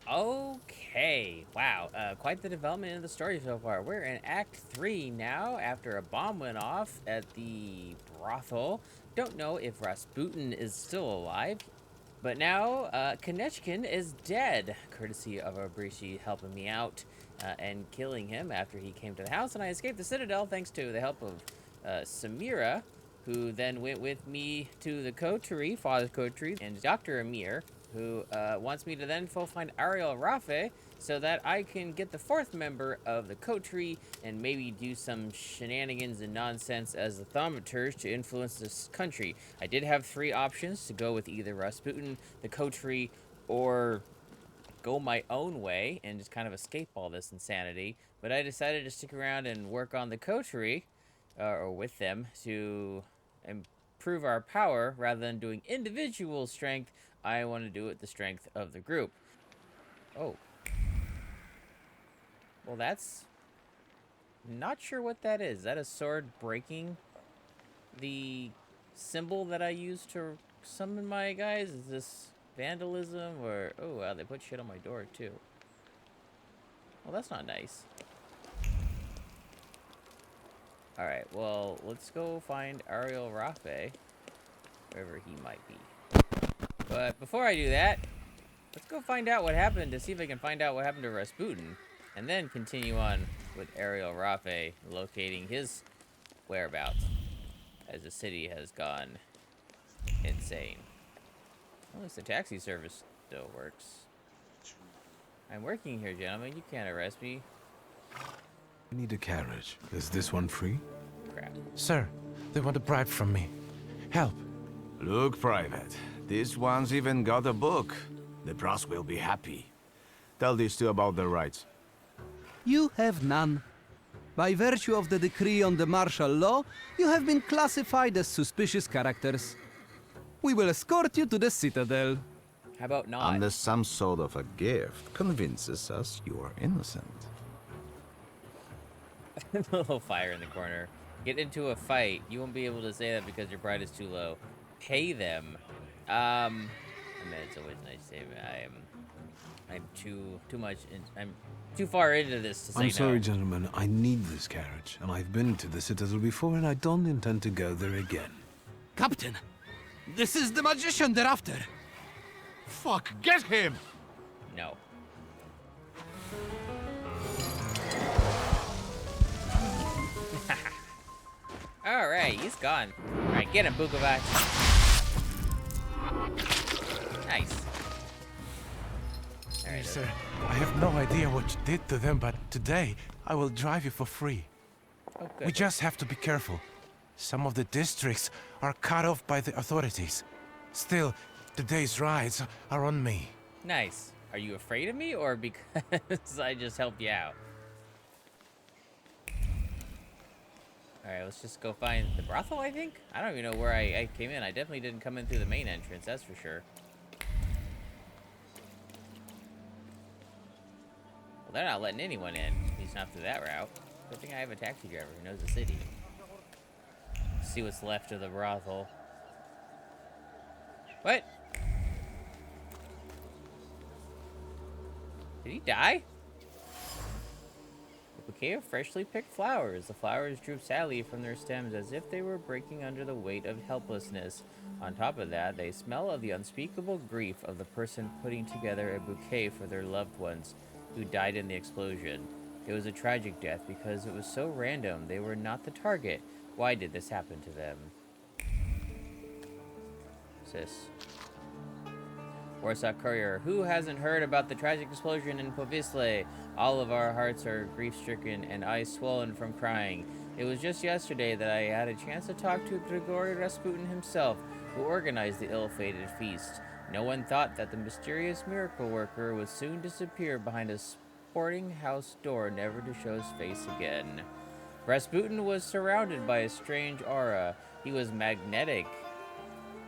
Okay, wow, quite the development in the story so far. We're in Act 3 now, after a bomb went off at the brothel. Don't know if Rasputin is still alive, but now Konechkin is dead, courtesy of Obrishi helping me out and killing him after he came to the house, and I escaped the Citadel thanks to the help of Samira, who then went with me to the coterie, Father's coterie, and Dr. Amir, who wants me to then go find Ariel Rafe so that I can get the fourth member of the coterie and maybe do some shenanigans and nonsense as the Thaumaturge to influence this country. I did have three options to go with either Rasputin, the coterie, or go my own way and just kind of escape all this insanity. But I decided to stick around and work on the coterie, or with them, to improve our power rather than doing individual strength. I want to do it the strength of the group. Oh, well, that's not sure what that is. Is that a sword breaking the symbol that I use to summon my guys? Is this vandalism or... Oh, wow, they put shit on my door, too. Well, that's not nice. Alright, well, let's go find Ariel Rafe, wherever he might be. But before I do that, let's go find out what happened to see if I can find out what happened to Rasputin, and then continue on with Ariel Rafe locating his whereabouts, as the city has gone insane. At least the taxi service still works. I'm working here, gentlemen. You can't arrest me. I need a carriage. Is this one free? Crap. Sir, they want a bribe from me. Help. Look, Private. This one's even got a book. The brass will be happy. Tell these two about their rights. You have none. By virtue of the decree on the martial law, you have been classified as suspicious characters. We will escort you to the Citadel. How about not? Unless some sort of a gift convinces us you are innocent. A little fire in the corner. Get into a fight. You won't be able to say that because your pride is too low. Pay them. I mean, it's always nice to say, I'm too far into this to say no. I'm sorry, gentlemen. I need this carriage, and I've been to the Citadel before, and I don't intend to go there again. Captain, this is the magician they're after. Fuck, get him! No. Alright, he's gone. Alright, get him, Bukovac. Nice. Alright, Sir, I have no idea what you did to them, but today I will drive you for free. oh, good. We just have to be careful. Some of the districts are cut off by the authorities. Still, today's rides are on me. Nice. Are you afraid of me, or because I just helped you out? Alright, let's just go find the brothel, I think? I don't even know where I came in. I definitely didn't come in through the main entrance, that's for sure. Well, they're not letting anyone in. At least not through that route. Good thing I have a taxi driver who knows the city. Let's see what's left of the brothel. What? Did he die? A bouquet of freshly picked flowers. The flowers drooped sadly from their stems as if they were breaking under the weight of helplessness. On top of that, they smell of the unspeakable grief of the person putting together a bouquet for their loved ones who died in the explosion. It was a tragic death because it was so random. They were not the target. Why did this happen to them? Sis. Warsaw Courier. Who hasn't heard about the tragic explosion in Povisle? All of our hearts are grief-stricken and eyes swollen from crying. It was just yesterday that I had a chance to talk to Grigory Rasputin himself, who organized the ill-fated feast. No one thought that the mysterious miracle worker would soon disappear behind a sporting house door, never to show his face again. Rasputin was surrounded by a strange aura. He was magnetic.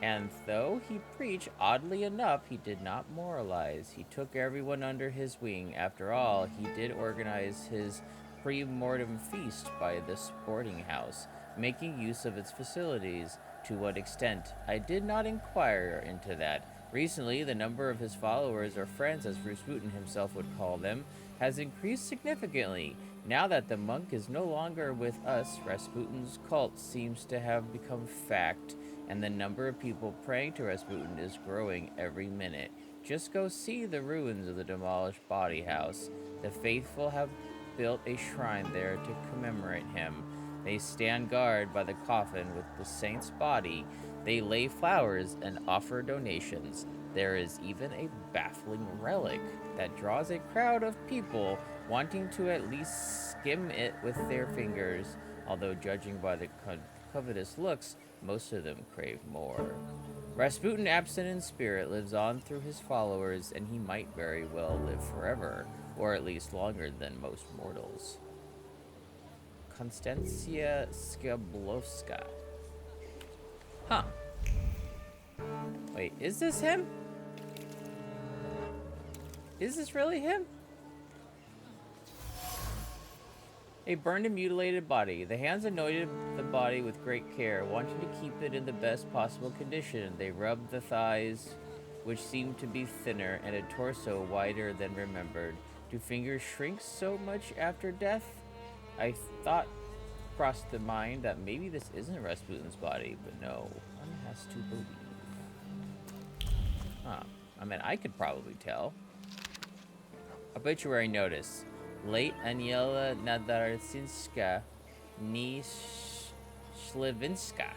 And though he preached, oddly enough, he did not moralize. He took everyone under his wing. After all, he did organize his pre-mortem feast by the sporting house, making use of its facilities. To what extent? I did not inquire into that. Recently, the number of his followers, or friends as Rasputin himself would call them, has increased significantly. Now that the monk is no longer with us, Rasputin's cult seems to have become fact, and the number of people praying to Rasputin is growing every minute. Just go see the ruins of the demolished body house. The faithful have built a shrine there to commemorate him. They stand guard by the coffin with the saint's body. They lay flowers and offer donations. There is even a baffling relic that draws a crowd of people wanting to at least skim it with their fingers, although judging by the covetous looks, most of them crave more. Rasputin, absent in spirit, lives on through his followers, and he might very well live forever, or at least longer than most mortals. Konstantia Skablovska. Huh. Wait, is this him? Is this really him? A burned and mutilated body. The hands anointed the body with great care, wanting to keep it in the best possible condition. They rubbed the thighs, which seemed to be thinner, and a torso wider than remembered. Do fingers shrink so much after death? I thought crossed the mind that maybe this isn't Rasputin's body, but no, one has to believe. Huh. I mean, I could probably tell. Obituary notice. Late Aniela Nadarsinska Shlivinska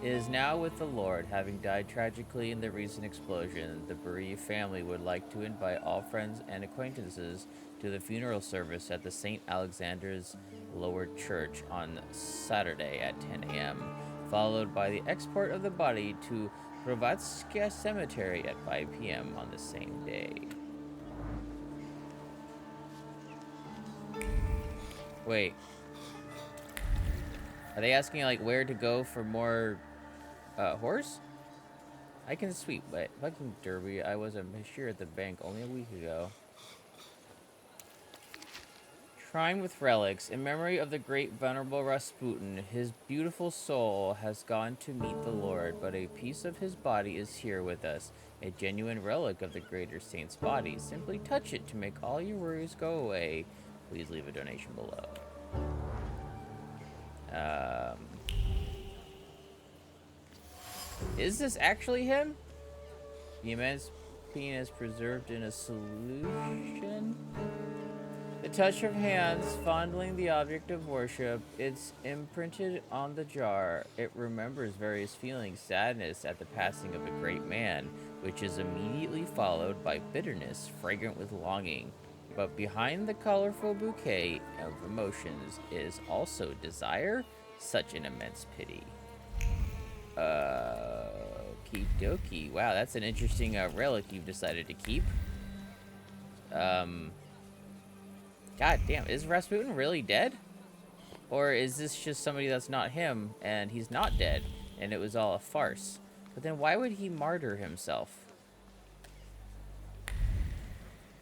is now with the Lord, having died tragically in the recent explosion. The bereaved family would like to invite all friends and acquaintances to the funeral service at the St. Alexander's Lower Church on Saturday at 10 a.m., followed by the export of the body to Provatska Cemetery at 5 p.m. on the same day. Wait. Are they asking, like, where to go for more, horse? I can sweep, but fucking Derby, I was a cashier at the bank only a week ago. Shrine with relics. In memory of the great venerable Rasputin, his beautiful soul has gone to meet the Lord, but a piece of his body is here with us. A genuine relic of the greater saint's body. Simply touch it to make all your worries go away. Please leave a donation below. Is this actually him? The immense penis preserved in a solution? The touch of hands fondling the object of worship. It's imprinted on the jar. It remembers various feelings, sadness at the passing of a great man, which is immediately followed by bitterness, fragrant with longing. But behind the colorful bouquet of emotions is also desire, such an immense pity. Okie dokie. Wow, that's an interesting relic you've decided to keep. God damn, is Rasputin really dead? Or is this just somebody that's not him, and he's not dead, and it was all a farce? But then why would he martyr himself?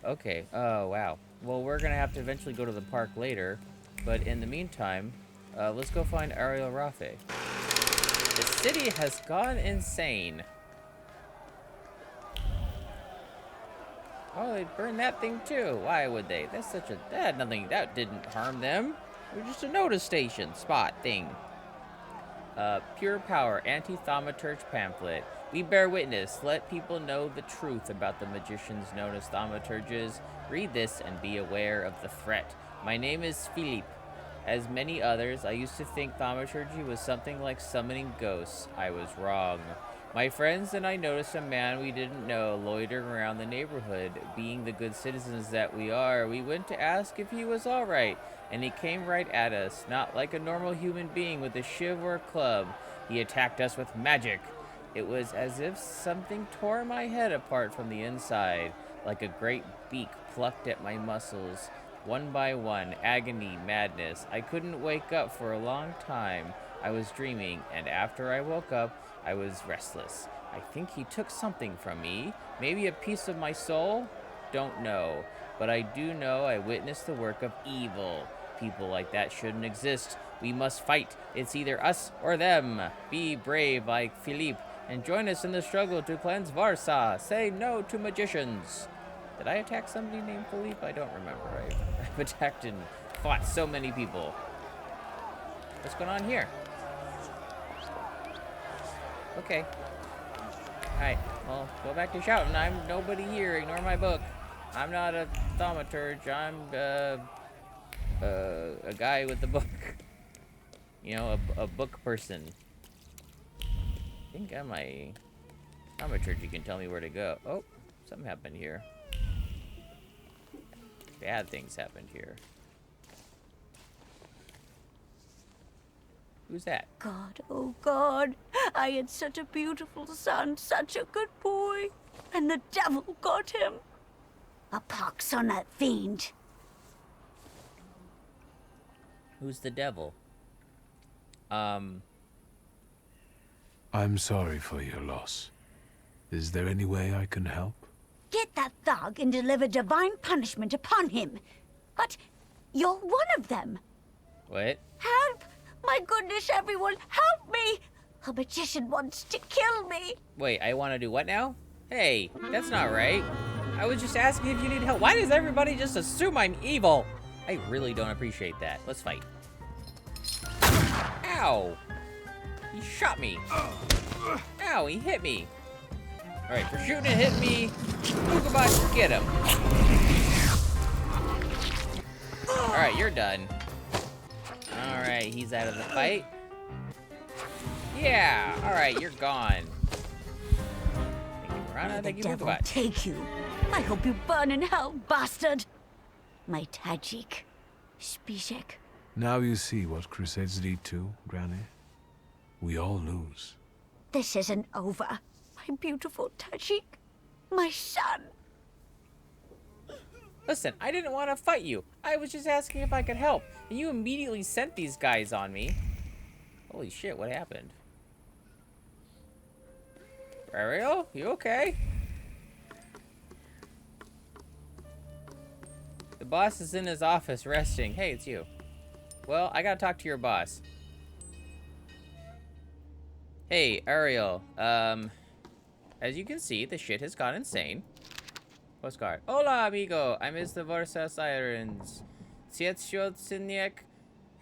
Okay, oh wow. Well, we're gonna have to eventually go to the park later, but in the meantime, let's go find Ariel Rafe. The city has gone insane. Oh, they burned that thing too. Why would they? That's such a... That didn't harm them. It was just a notice station spot thing. Pure Power, Anti-Thaumaturge pamphlet. We bear witness. Let people know the truth about the magicians known as thaumaturges. Read this and be aware of the threat. My name is Philippe. As many others, I used to think thaumaturgy was something like summoning ghosts. I was wrong. My friends and I noticed a man we didn't know loitering around the neighborhood. Being the good citizens that we are, we went to ask if he was all right, and he came right at us, not like a normal human being with a shiv or a club. He attacked us with magic. It was as if something tore my head apart from the inside, like a great beak plucked at my muscles. One by one, agony, madness. I couldn't wake up for a long time. I was dreaming, and after I woke up, I was restless. I think he took something from me. Maybe a piece of my soul? Don't know. But I do know I witnessed the work of evil. People like that shouldn't exist. We must fight. It's either us or them. Be brave like Philippe. and join us in the struggle to cleanse Varsa. Say no to magicians. Did I attack somebody named Philippe? I don't remember. I've attacked and fought so many people. What's going on here? Okay. Alright, well, go back to shouting. I'm nobody here. Ignore my book. I'm not a thaumaturge. I'm a guy with a book. You know, a book person. I think I'm a thaumaturge. You can tell me where to go. Oh, something happened here. Bad things happened here. Who's that? God, oh God, I had such a beautiful son, such a good boy, and the devil got him. A pox on that fiend. Who's the devil? I'm sorry for your loss. Is there any way I can help? Get that thug and deliver divine punishment upon him. But you're one of them. What? Help! My goodness, everyone, help me! A magician wants to kill me. Wait, I want to do what now? Hey, that's not right. I was just asking if you need help. Why does everybody just assume I'm evil? I really don't appreciate that. Let's fight. Ow! He shot me. Ow, he hit me. Alright, for shooting and hitting me, Ukabot, get him. Alright, you're done. Alright, he's out of the fight. Yeah, alright, you're gone. Thank you, Marana. May the Thank you, devil Ukabot. take you. I hope you burn in hell, bastard. My Tajik. Spishek. Now you see what crusades lead to, Granny. We all lose. This isn't over. My beautiful Tajik. My son. Listen, I didn't want to fight you. I was just asking if I could help. And you immediately sent these guys on me. Holy shit, what happened? Ariel, you okay? The boss is in his office resting. Hey, it's you. Well, I gotta talk to your boss. Hey, Ariel. As you can see, the shit has gone insane. Postcard. Hola, amigo. I miss the Varsa Sirens. Sietshiotsiniek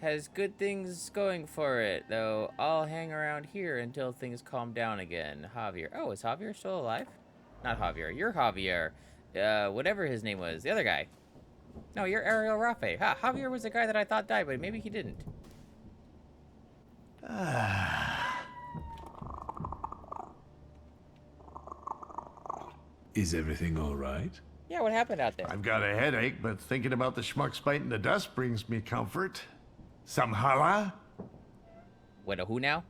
has good things going for it, though I'll hang around here until things calm down again. Javier. Oh, is Javier still alive? Not Javier. You're Javier. Whatever his name was. The other guy. No, you're Ariel Rafe. Ha, Javier was the guy that I thought died, but maybe he didn't. Is everything all right? Yeah, what happened out there? I've got a headache, but thinking about the schmucks biting the dust brings me comfort. Some challah? What, a who now?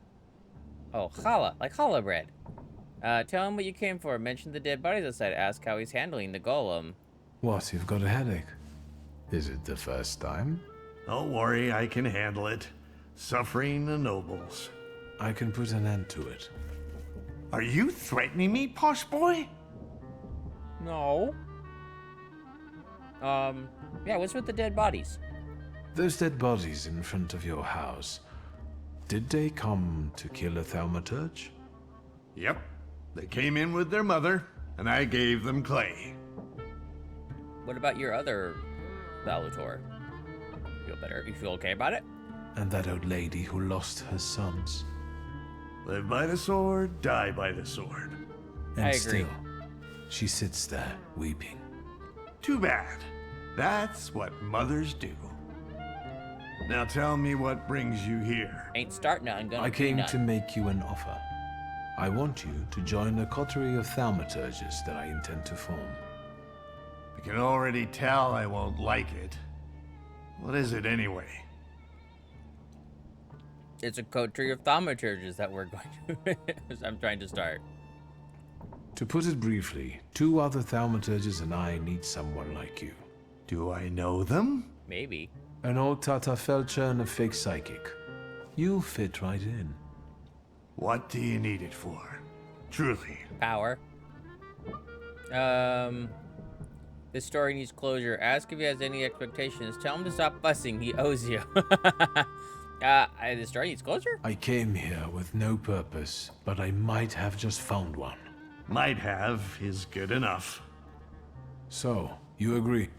Oh, challah, like challah bread. Tell him what you came for. Mention the dead bodies outside. Ask how he's handling the golem. What, you've got a headache? Is it the first time? Don't worry, I can handle it. Suffering the nobles. I can put an end to it. Are you threatening me, posh boy? No. Yeah, what's with the dead bodies? Those dead bodies in front of your house, did they come to kill a thaumaturge? Yep. They came in with their mother, and I gave them clay. What about your other Valutor? Feel better? You feel okay about it? And that old lady who lost her sons? Live by the sword, die by the sword. And I agree. still, she sits there, weeping. Too bad. That's what mothers do. Now tell me what brings you here. Ain't starting none, gonna I be came none. to make you an offer. I want you to join a coterie of thaumaturges that I intend to form. I can already tell I won't like it. What is it anyway? It's a coterie of thaumaturges that we're going to... I'm trying to start. To put it briefly, 2 other thaumaturges and I need someone like you. Do I know them? Maybe. An old Tata Felcher and a fake psychic. You fit right in. What do you need it for? Truly. Power. This story needs closure. Ask if he has any expectations. Tell him to stop fussing. He owes you. The story needs closure? I came here with no purpose, but I might have just found one. Might have is good enough. So, you agree?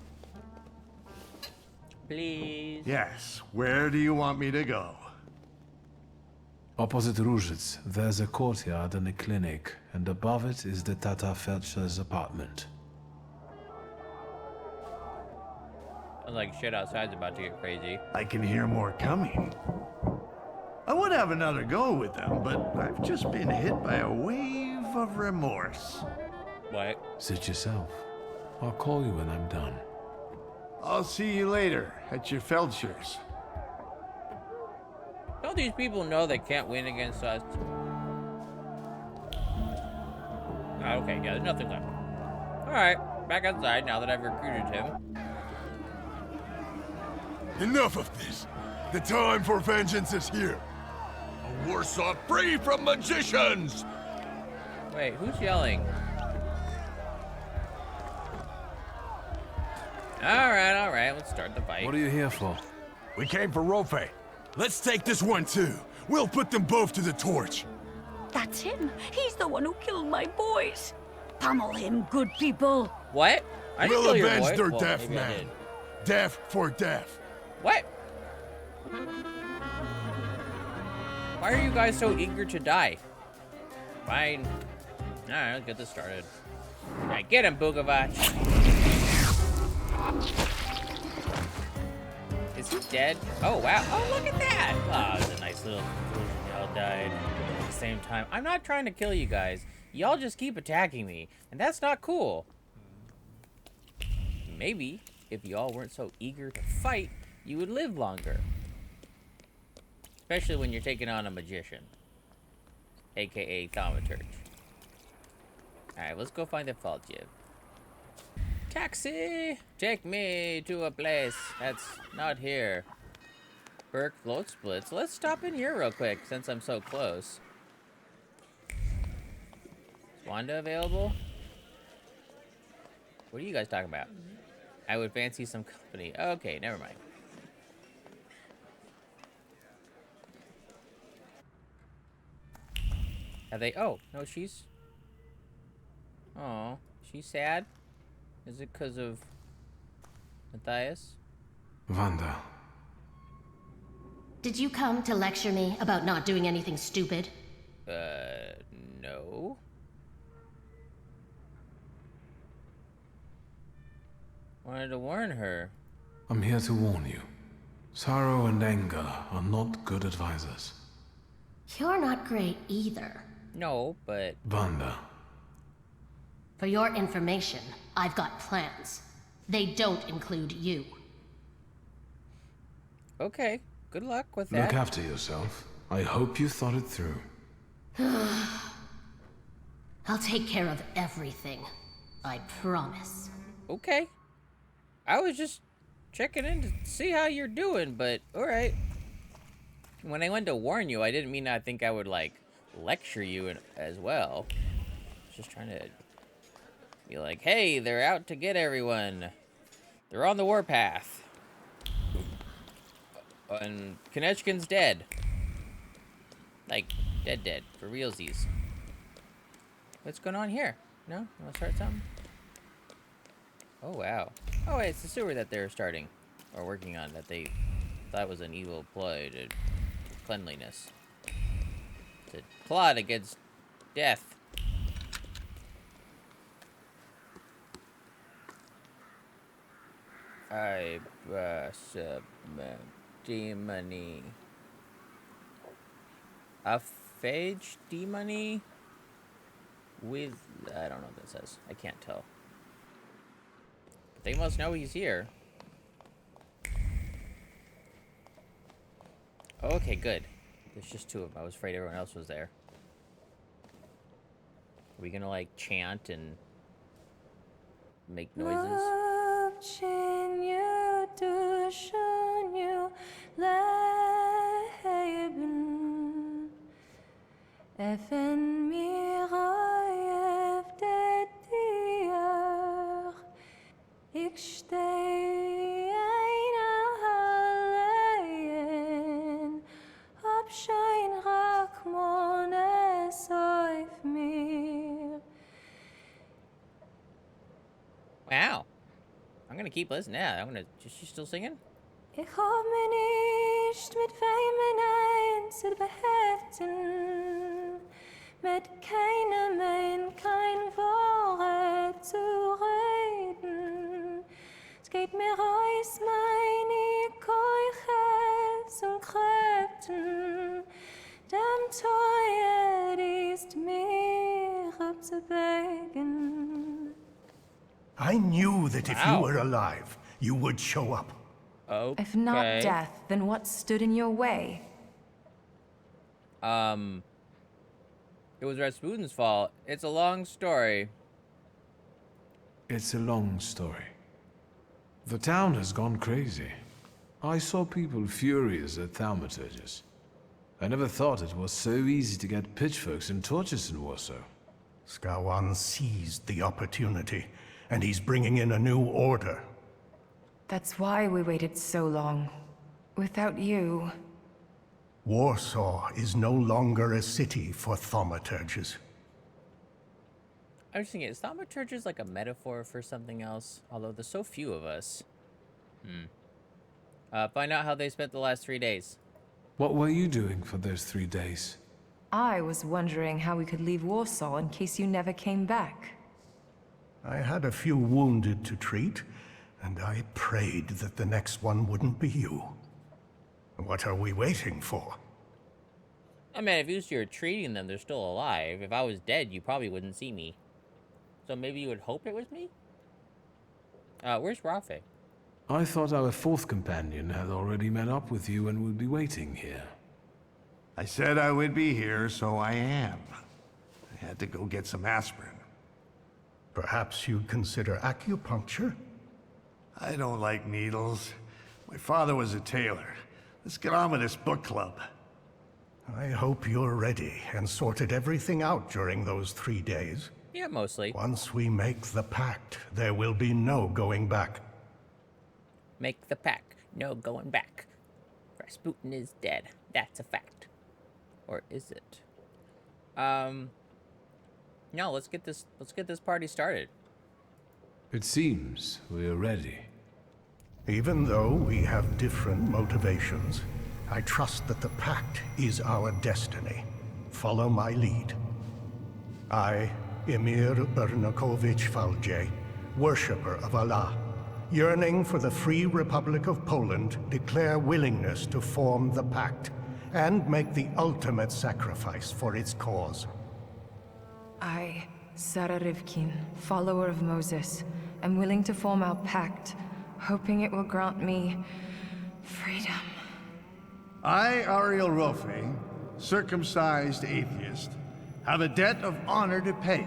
Please. Yes, where do you want me to go? Opposite Różyc, there's a courtyard and a clinic, and above it is the Tata Felcher's apartment. Sounds like shit outside's about to get crazy. I can hear more coming. I would have another go with them, but I've just been hit by a wave of remorse. What? Sit yourself. I'll call you when I'm done. I'll see you later at your Felcher's. Don't these people know they can't win against us? Okay, yeah, there's nothing left. Alright, back outside now that I've recruited him. Enough of this. The time for vengeance is here. A Warsaw free from magicians! Wait, who's yelling? Alright, let's start the fight. What are you here for? We came for Rofe. Let's take this one too. We'll put them both to the torch. That's him. He's the one who killed my boys. Pummel him, good people. What? I didn't We'll kill your avenge boy. their Well, death, maybe I man. did. Death for death. What? Why are you guys so eager to die? Fine. Alright, let's get this started. Alright, get him, Bukovac. Is he dead? Oh, wow. Oh, look at that. Oh, it's a nice little conclusion. Y'all died at the same time. I'm not trying to kill you guys. Y'all just keep attacking me, and that's not cool. Maybe if y'all weren't so eager to fight, you would live longer. Especially when you're taking on a magician. AKA Thaumaturge. Alright, let's go find the Falchiv. Taxi! Take me to a place that's not here. Burke float splits. Let's stop in here real quick since I'm so close. Is Wanda available? What are you guys talking about? I would fancy some company. Okay, never mind. Are they? Oh, no, she's... Oh, she's sad? Is it because of Matthias? Wanda. Did you come to lecture me about not doing anything stupid? No. Wanted to warn her. I'm here to warn you. Sorrow and anger are not good advisors. You're not great either. No, but... Wanda. For your information, I've got plans. They don't include you. Okay, good luck with that. Look after yourself. I hope you thought it through. I'll take care of everything. I promise. Okay. I was just checking in to see how you're doing, but alright. When I went to warn you, I didn't mean I think I would, like, lecture you as well. I was just trying to be like, hey, they're out to get everyone. They're on the warpath. And Konechkin's dead. Like, dead, for realsies. What's going on here? No? Want to start something? Oh, wow. Oh, wait, it's the sewer that they're starting. Or working on, that they thought was an evil ploy to cleanliness. To plot against death. Demony. A phage demony? With, I don't know what that says. I can't tell. But they must know he's here. Okay, good. There's just two of them. I was afraid everyone else was there. Are we gonna, like, chant and make noises? Wow. I'm gonna keep listening. Yeah, Is she still singing? Ich hab mir nicht mit Weimen einzeln beheften, mit keinem kein Wort zu reden. Es geht mir aus meine Keuches und Kräften, dem Teuer ist mir abzubegen. I knew that if you Wow. were alive, you would show up. Okay. If not death, then what stood in your way? It was Rasputin's fault. It's a long story. It's a long story. The town has gone crazy. I saw people furious at Thaumaturges. I never thought it was so easy to get pitchforks and torches in Warsaw. Skawan seized the opportunity, and he's bringing in a new order. That's why we waited so long. Without you... Warsaw is no longer a city for thaumaturges. I was thinking, is Thaumaturges like a metaphor for something else? Although there's so few of us. Find out how they spent the last 3 days. What were you doing for those 3 days? I was wondering how we could leave Warsaw in case you never came back. I had a few wounded to treat, and I prayed that the next one wouldn't be you. What are we waiting for? I mean, if you were treating them, they're still alive. If I was dead, you probably wouldn't see me. So maybe you would hope it was me? Where's Rafe? I thought our fourth companion had already met up with you and would be waiting here. I said I would be here, so I am. I had to go get some aspirin. Perhaps you'd consider acupuncture? I don't like needles. My father was a tailor. Let's get on with this book club. I hope you're ready and sorted everything out during those 3 days. Yeah, mostly. Once we make the pact, there will be no going back. Make the pact. No going back. Rasputin is dead. That's a fact. Or is it? No, let's get this party started. It seems we are ready. Even though we have different motivations, I trust that the pact is our destiny. Follow my lead. I, Emir Bernakovich Falje, worshipper of Allah, yearning for the free Republic of Poland, declare willingness to form the pact and make the ultimate sacrifice for its cause. I, Sarah Rivkin, follower of Moses, am willing to form our pact, hoping it will grant me freedom. I, Ariel Rofe, circumcised atheist, have a debt of honor to pay,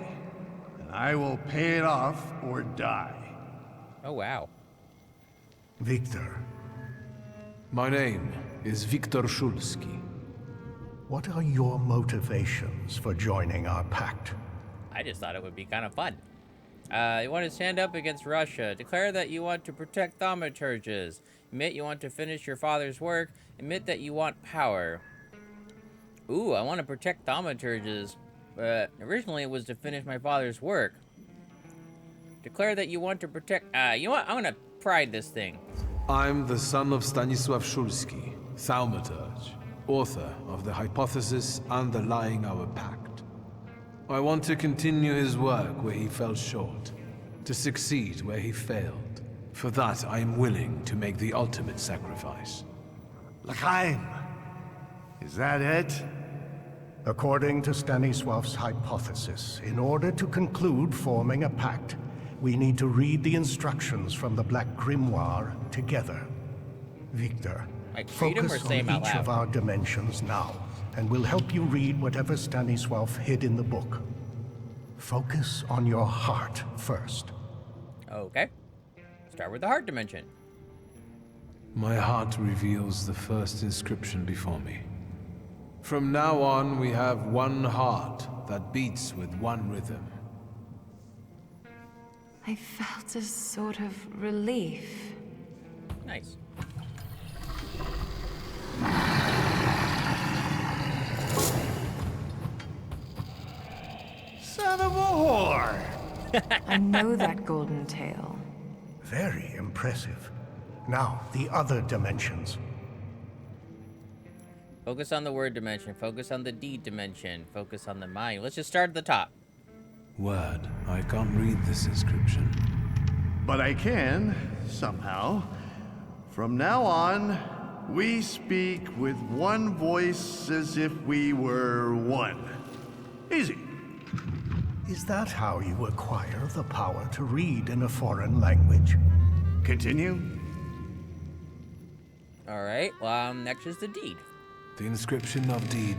and I will pay it off or die. Oh, wow. Wiktor, My name is Wiktor Szulski. what are your motivations for joining our pact? I just thought it would be kind of fun. You want to stand up against Russia. Declare that you want to protect thaumaturges. Admit you want to finish your father's work. Admit that you want power. Ooh, I want to protect thaumaturges. But originally it was to finish my father's work. Declare that you want to protect... you know what? I'm going to pride this thing. I'm the son of Stanisław Szulski, Thaumaturge, author of the Hypothesis Underlying Our Pact. I want to continue his work where he fell short, to succeed where he failed. For that, I am willing to make the ultimate sacrifice. L'chaim! Is that it? According to Stanisław's hypothesis, in order to conclude forming a pact, we need to read the instructions from the Black Grimoire together. Wiktor, Like freedom or focus say 'em on out each loud? of our dimensions now, and we'll help you read whatever Stanisław hid in the book. Focus on your heart first. Okay. Start with the heart dimension. My heart reveals the first inscription before me. From now on, we have one heart that beats with one rhythm. I felt a sort of relief. Nice. Son of a whore! I know that golden tail. Very impressive. Now, the other dimensions. Focus on the word dimension. Focus on the deed dimension. Focus on the mind. Let's just start at the top. Word, I can't read this inscription. But I can, somehow. From now on, we speak with one voice as if we were one. Easy. Is that how you acquire the power to read in a foreign language? Continue. All right. Well, next is the deed. The inscription of deed.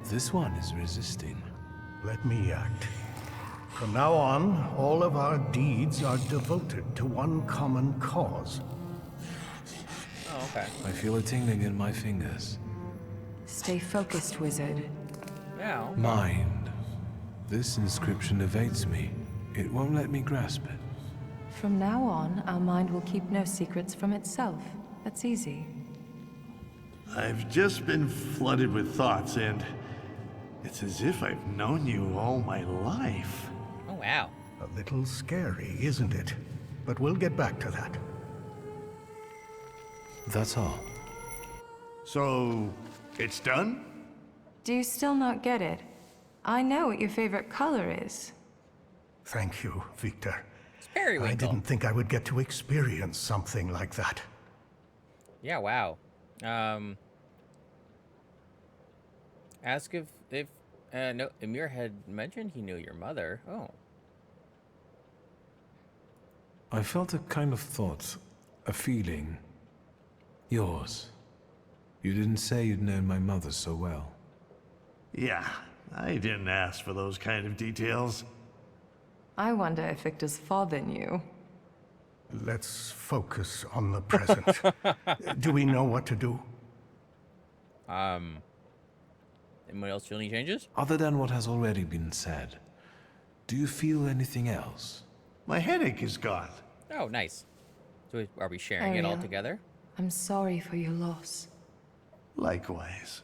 This one is resisting. Let me act. From now on, all of our deeds are devoted to one common cause. Oh, okay. I feel a tingling in my fingers. Stay focused, wizard. Now. Mind. This inscription evades me. It won't let me grasp it. From now on, our mind will keep no secrets from itself. That's easy. I've just been flooded with thoughts, and it's as if I've known you all my life. Oh, wow. A little scary, isn't it? But we'll get back to that. That's all. So, it's done? Do you still not get it? I know what your favorite color is. Thank you, Wiktor. It's Periwinkle. I didn't think I would get to experience something like that. Yeah, wow. Ask if no, Emir had mentioned he knew your mother. Oh. I felt a kind of thought, a feeling. Yours. You didn't say you'd known my mother so well. Yeah, I didn't ask for those kind of details. I wonder if Victor's father knew. Let's focus on the present. Do we know what to do? Anyone else feel any changes? Other than what has already been said, do you feel anything else? My headache is gone. Oh, nice. So are we sharing it all Ariel. together? I'm sorry for your loss. Likewise.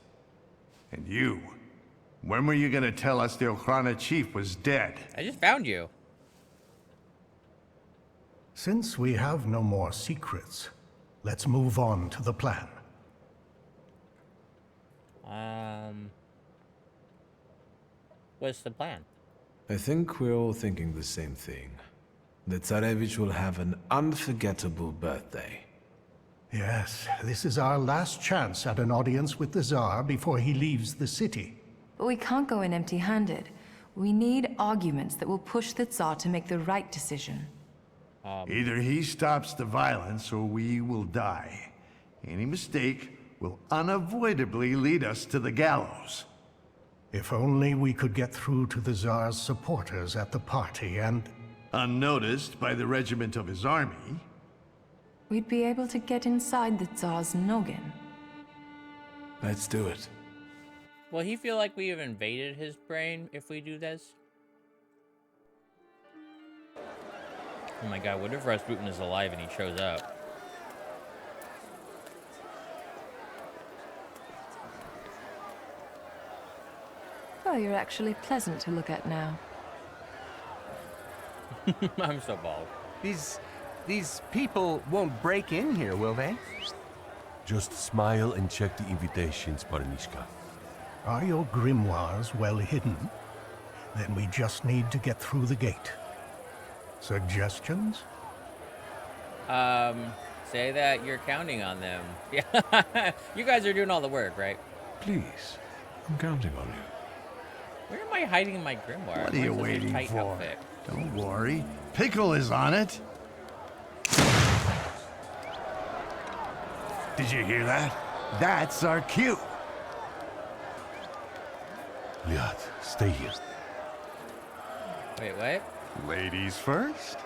And you? When were you gonna tell us the Okhrana chief was dead? I just found you. Since we have no more secrets, let's move on to the plan. What's the plan? I think we're all thinking the same thing. The Tsarevich will have an unforgettable birthday. Yes, this is our last chance at an audience with the Tsar before he leaves the city. But we can't go in empty-handed. We need arguments that will push the Tsar to make the right decision. Either he stops the violence or we will die. Any mistake will unavoidably lead us to the gallows. If only we could get through to the Tsar's supporters at the party and... Unnoticed by the regiment of his army. We'd be able to get inside the Tsar's noggin. Let's do it. Will he feel like we have invaded his brain if we do this? Oh my god, what if Rasputin is alive and he shows up? Well, you're actually pleasant to look at now. I'm so bald. These people won't break in here, will they? Just smile and check the invitations, Baranishka. Are your grimoires well hidden? Then we just need to get through the gate. Suggestions? Say that you're counting on them. Yeah, you guys are doing all the work, right? Please, I'm counting on you. Where am I hiding my grimoire? What are you Where's this waiting tight for? outfit? Don't worry. Pickle is on it. Did you hear that? That's our cue. Liat, stay here. Wait, what? Ladies first.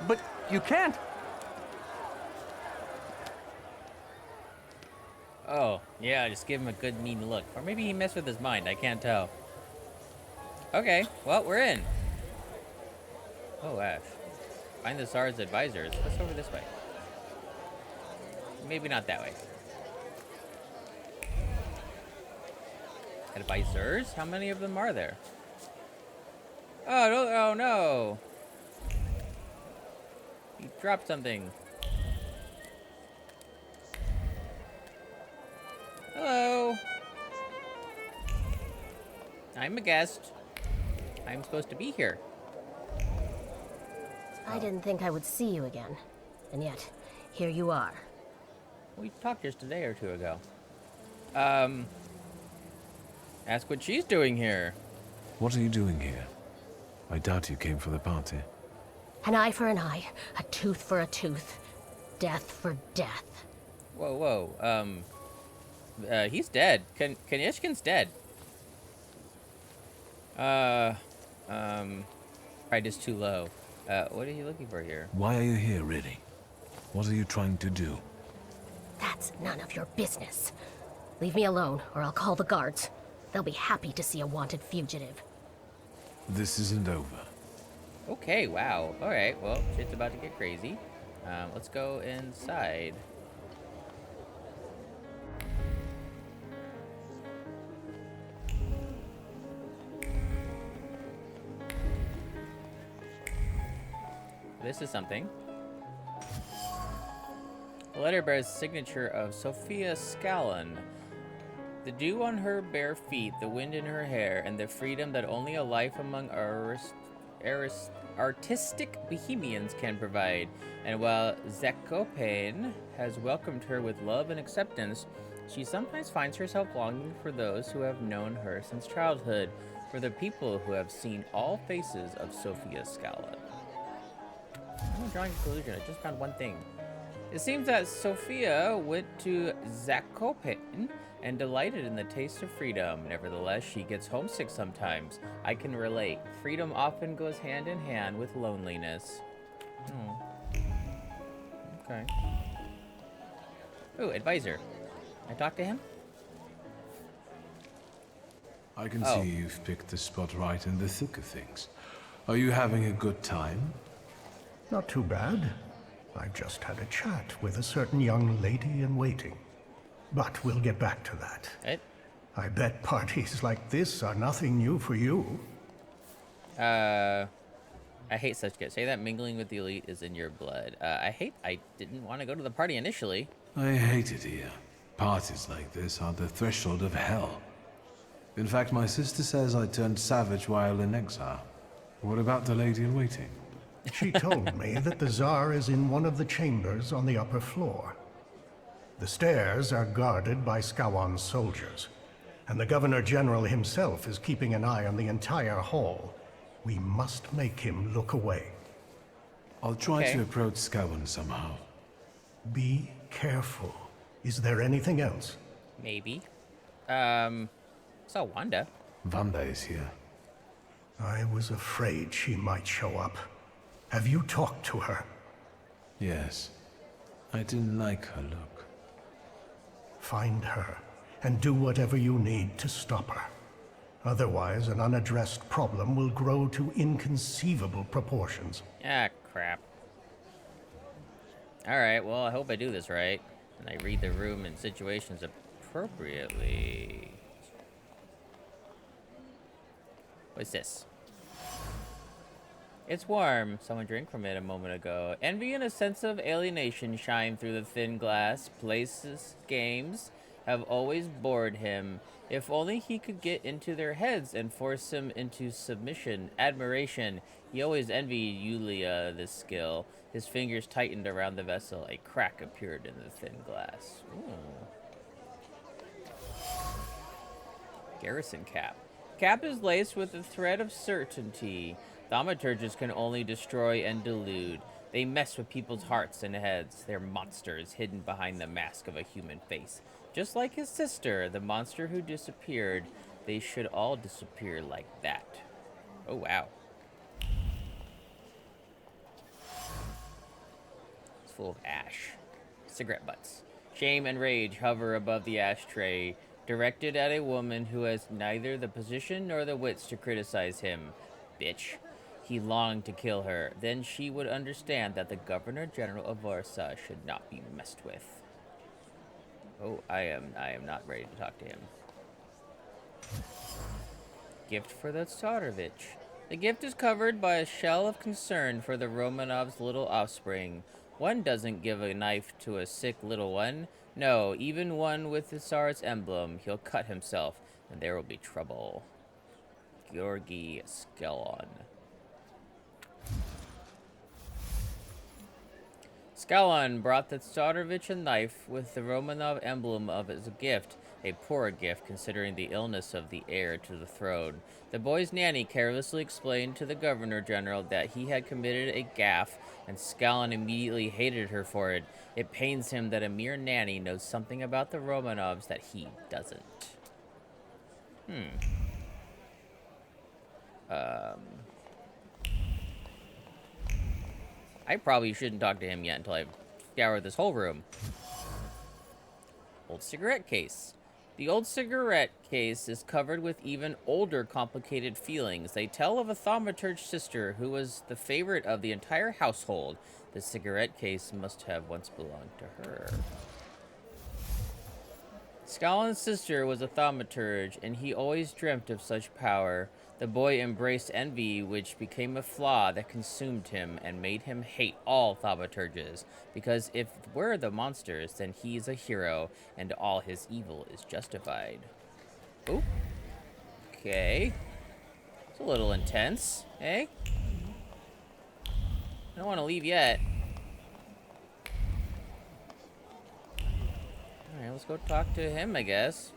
But you can't. Oh, yeah, just give him a good mean look. Or maybe he messed with his mind, I can't tell. Okay, well, we're in. Oh, Ash. Find the Tsar's advisors. Let's go over this way. Maybe not that way. Advisors? How many of them are there? Oh, no, oh no! He dropped something. Hello! I'm a guest. I'm supposed to be here. I didn't think I would see you again. And yet, here you are. We talked just a day or two ago. Ask what she's doing here. What are you doing here? I doubt you came for the party. An eye for an eye, a tooth for a tooth, death for death. Whoa, whoa, he's dead. Kanishkin's dead. Pride is too low. What are you looking for here? Why are you here, really? What are you trying to do? That's none of your business. Leave me alone, or I'll call the guards. They'll be happy to see a wanted fugitive. This isn't over. Okay, wow. Alright, well, shit's about to get crazy. Let's go inside. This is something. The letter bears signature of Sophia Scallon. The dew on her bare feet, the wind in her hair, and the freedom that only a life among artistic bohemians can provide. And while Zakopane has welcomed her with love and acceptance, she sometimes finds herself longing for those who have known her since childhood, for the people who have seen all faces of Sophia Scallon. I'm drawing a conclusion. I just found one thing. It seems that Sophia went to Zakopane and delighted in the taste of freedom. Nevertheless, she gets homesick sometimes. I can relate. Freedom often goes hand in hand with loneliness. Okay. Ooh, advisor. I talk to him? I can see you've picked the spot right in the thick of things. Are you having a good time? Not too bad. I just had a chat with a certain young lady in waiting. But we'll get back to that. I bet parties like this are nothing new for you. I hate such gifts. Say that mingling with the elite is in your blood. I didn't want to go to the party initially. I hate it here. Parties like this are the threshold of hell. In fact, my sister says I turned savage while in exile. What about the lady in waiting? She told me that the Tsar is in one of the chambers on the upper floor. The stairs are guarded by Skawan's soldiers, and the Governor General himself is keeping an eye on the entire hall. We must make him look away. I'll try to approach Skawan somehow. Be careful. Is there anything else? Maybe. Saw Wanda. Wanda is here. I was afraid she might show up. Have you talked to her? Yes. I didn't like her look. Find her, and do whatever you need to stop her. Otherwise, an unaddressed problem will grow to inconceivable proportions. Ah, crap. Alright, well, I hope I do this right. And I read the room and situations appropriately. What's this? It's warm. Someone drank from it a moment ago. Envy and a sense of alienation shine through the thin glass. Places, games have always bored him. If only he could get into their heads and force them into submission, admiration. He always envied Yulia this skill. His fingers tightened around the vessel. A crack appeared in the thin glass. Ooh. Garrison cap. Cap is laced with the thread of certainty. Thaumaturges can only destroy and delude. They mess with people's hearts and heads. They're monsters hidden behind the mask of a human face. Just like his sister, the monster who disappeared. They should all disappear like that. Oh, wow. It's full of ash. Cigarette butts. Shame and rage hover above the ashtray, directed at a woman who has neither the position nor the wits to criticize him. Bitch. He longed to kill her. Then she would understand that the Governor General of Varsa should not be messed with. Oh, I am not ready to talk to him. Gift for the Tsarevich. The gift is covered by a shell of concern for the Romanovs' little offspring. One doesn't give a knife to a sick little one. No, even one with the Tsar's emblem. He'll cut himself, and there will be trouble. Georgy Skelon. Skalon brought the Tsarevich a knife with the Romanov emblem of as a gift, a poor gift considering the illness of the heir to the throne. The boy's nanny carelessly explained to the governor general that he had committed a gaffe, and Skalon immediately hated her for it. It pains him that a mere nanny knows something about the Romanovs that he doesn't. I probably shouldn't talk to him yet until I scour this whole room. Old cigarette case. The old cigarette case is covered with even older complicated feelings. They tell of a thaumaturge sister who was the favorite of the entire household. The cigarette case must have once belonged to her. Skalon's sister was a thaumaturge, and he always dreamt of such power. The boy embraced envy, which became a flaw that consumed him and made him hate all thaumaturges, because if we're the monsters, then he's a hero, and all his evil is justified. Oh. Okay. It's a little intense, eh? I don't want to leave yet. Alright, let's go talk to him, I guess.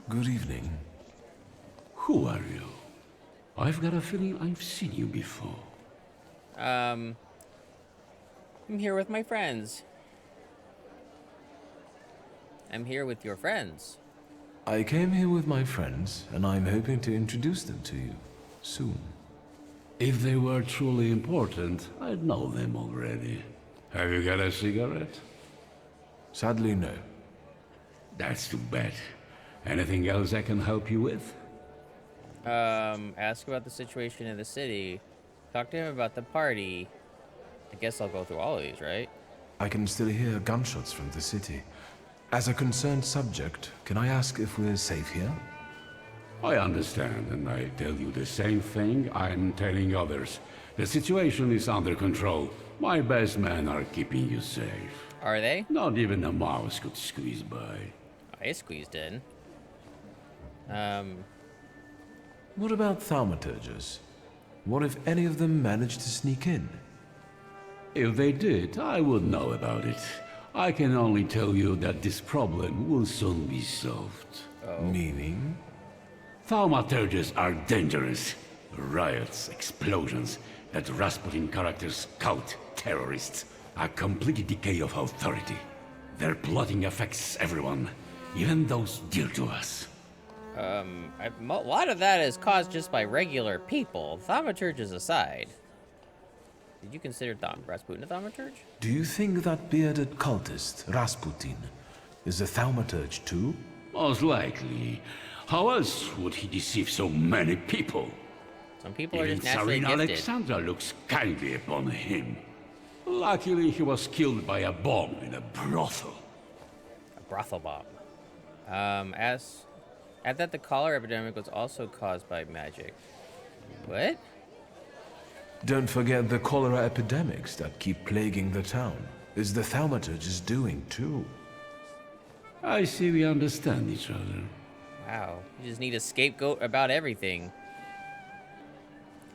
Good evening. Who are you? I've got a feeling I've seen you before. I'm here with my friends. I'm here with your friends. I came here with my friends, and I'm hoping to introduce them to you soon. If they were truly important, I'd know them already. Have you got a cigarette? Sadly, no. That's too bad. Anything else I can help you with? Ask about the situation in the city. Talk to him about the party. I guess I'll go through all of these, right? I can still hear gunshots from the city. As a concerned subject, can I ask if we're safe here? I understand, and I tell you the same thing I'm telling others. The situation is under control. My best men are keeping you safe. Are they? Not even a mouse could squeeze by. I squeezed in. What about thaumaturges? What if any of them managed to sneak in? If they did, I would know about it. I can only tell you that this problem will soon be solved. Meaning? Thaumaturges are dangerous. Riots, explosions, that Rasputin character's cult, terrorists, a complete decay of authority. Their plotting affects everyone, even those dear to us. A lot of that is caused just by regular people, thaumaturges aside. Did you consider Rasputin a thaumaturge? Do you think that bearded cultist, Rasputin, is a thaumaturge too? Most likely. How else would he deceive so many people? Some people are Even just naturally Tsarina gifted. Alexandra looks kindly upon him. Luckily, he was killed by a bomb in a brothel. A brothel bomb. Add that the cholera epidemic was also caused by magic. What? Don't forget the cholera epidemics that keep plaguing the town. Is the thaumaturge's doing too? I see we understand each other. Wow, you just need a scapegoat about everything.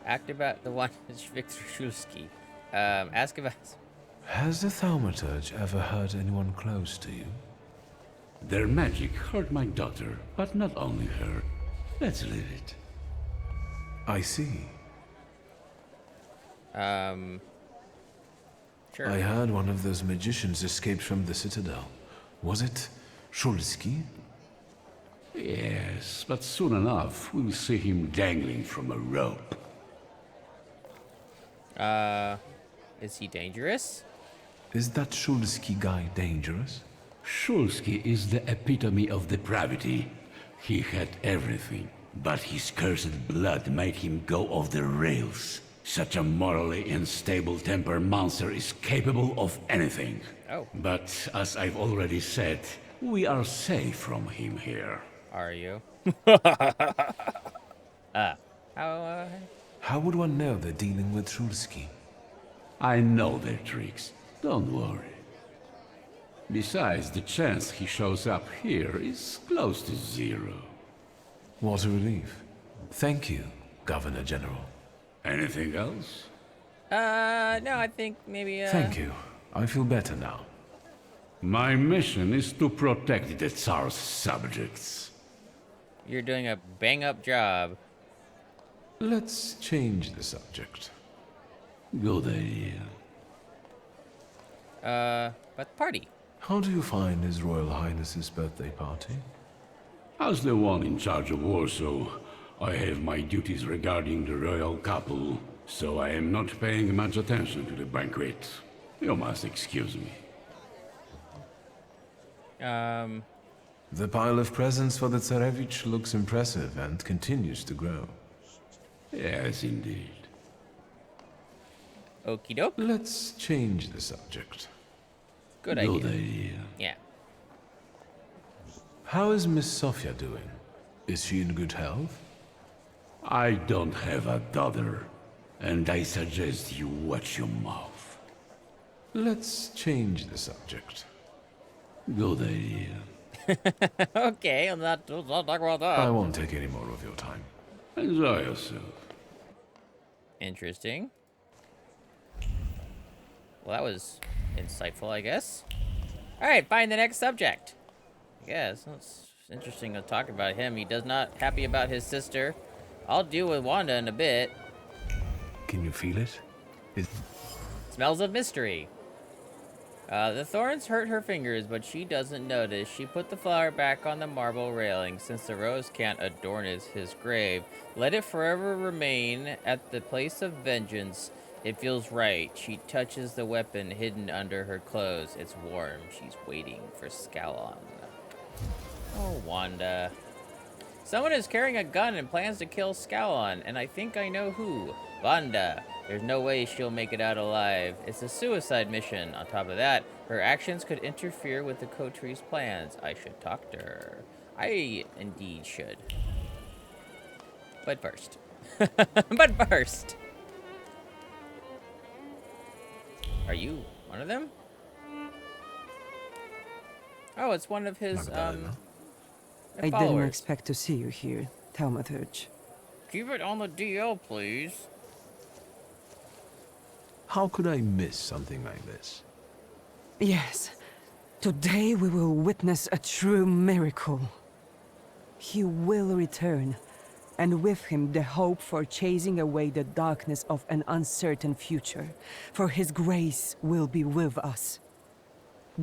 Act about the one Wiktor Shulsky. Ask about... Has the thaumaturge ever hurt anyone close to you? Their magic hurt my daughter, but not only her. Let's leave it. I see. Sure. I heard one of those magicians escaped from the Citadel. Was it Shulsky? Yes, but soon enough, we'll see him dangling from a rope. Is he dangerous? Is that Shulsky guy dangerous? Shulsky is the epitome of depravity. He had everything, but his cursed blood made him go off the rails. Such a morally unstable tempered monster is capable of anything. Oh. But as I've already said, we are safe from him here. Are you? How, How would one know they're dealing with Shulsky? I know their tricks. Don't worry. Besides, the chance he shows up here is close to zero. What a relief. Thank you, Governor General. Anything else? no, I think maybe, Thank you. I feel better now. My mission is to protect the Tsar's subjects. You're doing a bang-up job. Let's change the subject. Good idea. But party. How do you find His Royal Highness's birthday party? As the one in charge of Warsaw, I have my duties regarding the royal couple, so I am not paying much attention to the banquet. You must excuse me. The pile of presents for the Tsarevich looks impressive and continues to grow. Yes, indeed. Okie doke. Let's change the subject. Good idea. Yeah. How is Miss Sofia doing? Is she in good health? I don't have a daughter, and I suggest you watch your mouth. Let's change the subject. Good idea. Okay, let's not talk about that. I won't take any more of your time. Enjoy yourself. Interesting. Well, that was insightful, I guess. Alright, find the next subject. Yes, it's interesting to talk about him. He does not happy about his sister. I'll deal with Wanda in a bit. Can you feel it? Smells of mystery. The thorns hurt her fingers, but she doesn't notice. She put the flower back on the marble railing. Since the rose can't adorn his grave, let it forever remain at the place of vengeance. It feels right. She touches the weapon hidden under her clothes. It's warm. She's waiting for Scallon. Oh, Wanda. Someone is carrying a gun and plans to kill Scallon, and I think I know who. Wanda. There's no way she'll make it out alive. It's a suicide mission. On top of that, her actions could interfere with the Coteries' plans. I should talk to her. I indeed should. But first. But first. Are you one of them? Oh, it's one of his, I followers. didn't expect to see you here, Thaumaturge. Keep it on the DL, please. How could I miss something like this? Yes. Today we will witness a true miracle. He will return, and with him the hope for chasing away the darkness of an uncertain future. For his grace will be with us.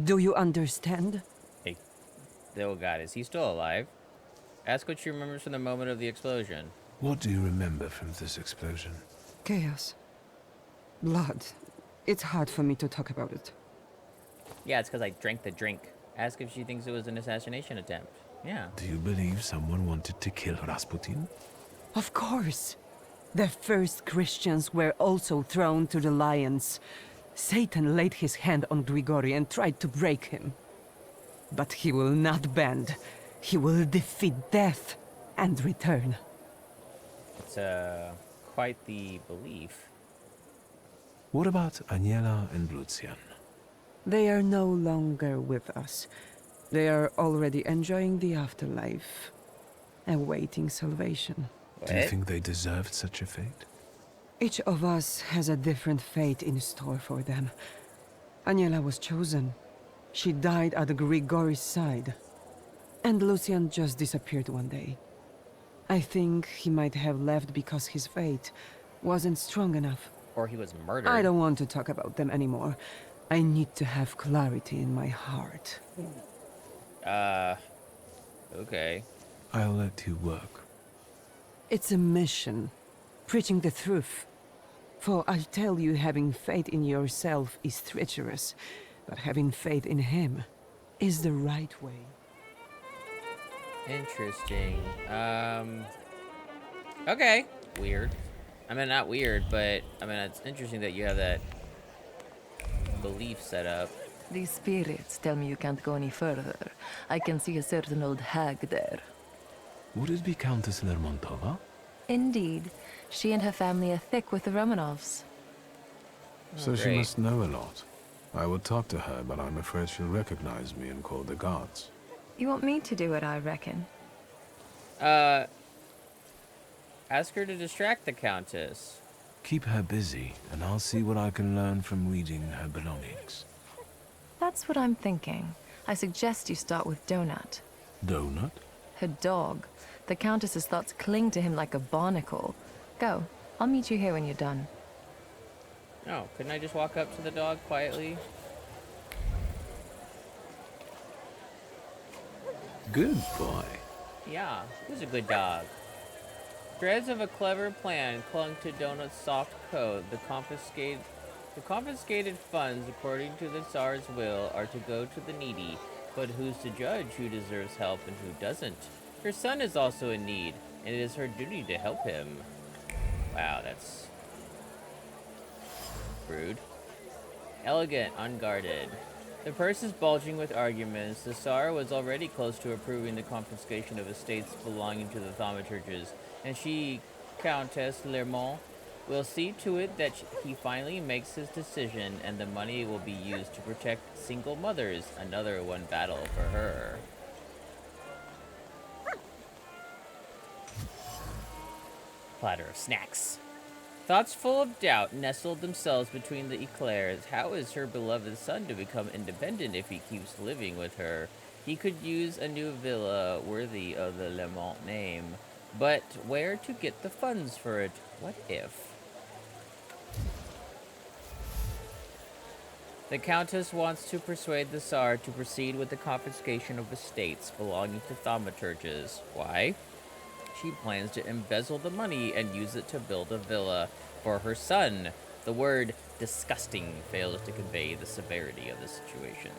Do you understand? Hey, oh god, is he still alive? Ask what she remembers from the moment of the explosion. What do you remember from this explosion? Chaos. Blood. It's hard for me to talk about it. Yeah, it's because I drank the drink. Ask if she thinks it was an assassination attempt. Yeah. Do you believe someone wanted to kill Rasputin? Of course. The first Christians were also thrown to the lions. Satan laid his hand on Grigori and tried to break him. But he will not bend. He will defeat death and return. It's quite the belief. What about Aniela and Lucian? They are no longer with us. They are already enjoying the afterlife, awaiting salvation. Do you think they deserved such a fate? Each of us has a different fate in store for them. Aniela was chosen. She died at Grigori's side. And Lucian just disappeared one day. I think he might have left because his fate wasn't strong enough. Or he was murdered. I don't want to talk about them anymore. I need to have clarity in my heart. Okay. I'll let you work. It's a mission. Preaching the truth. For I tell you, having faith in yourself is treacherous. But having faith in him is the right way. Interesting. Okay. Weird. I mean, not weird, but I mean, it's interesting that you have that belief set up. These spirits tell me you can't go any further. I can see a certain old hag there. Would it be Countess Lermontova? Indeed. She and her family are thick with the Romanovs. So she must know a lot. I would talk to her, but I'm afraid she'll recognize me and call the guards. You want me to do it, I reckon. Ask her to distract the Countess. Keep her busy, and I'll see what I can learn from reading her belongings. That's what I'm thinking. I suggest you start with Donut. Donut? Her dog. The Countess's thoughts cling to him like a barnacle. Go. I'll meet you here when you're done. Oh, couldn't I just walk up to the dog quietly? Good boy. Yeah, who's a good dog? Threads of a clever plan clung to Donut's soft coat. The confiscated funds, according to the Tsar's will, are to go to the needy. But who's to judge who deserves help and who doesn't? Her son is also in need, and it is her duty to help him. Wow, that's rude. Elegant, unguarded. The purse is bulging with arguments. The Tsar was already close to approving the confiscation of estates belonging to the Thaumaturges, and she, Countess Lermont, will see to it that he finally makes his decision, and the money will be used to protect single mothers. Another one battle for her. Platter of snacks. Thoughts full of doubt nestled themselves between the eclairs. How is her beloved son to become independent if he keeps living with her? He could use a new villa worthy of the Lermont name. But where to get the funds for it? What if? The Countess wants to persuade the Tsar to proceed with the confiscation of estates belonging to Thaumaturges. Why? She plans to embezzle the money and use it to build a villa for her son. The word disgusting fails to convey the severity of the situation.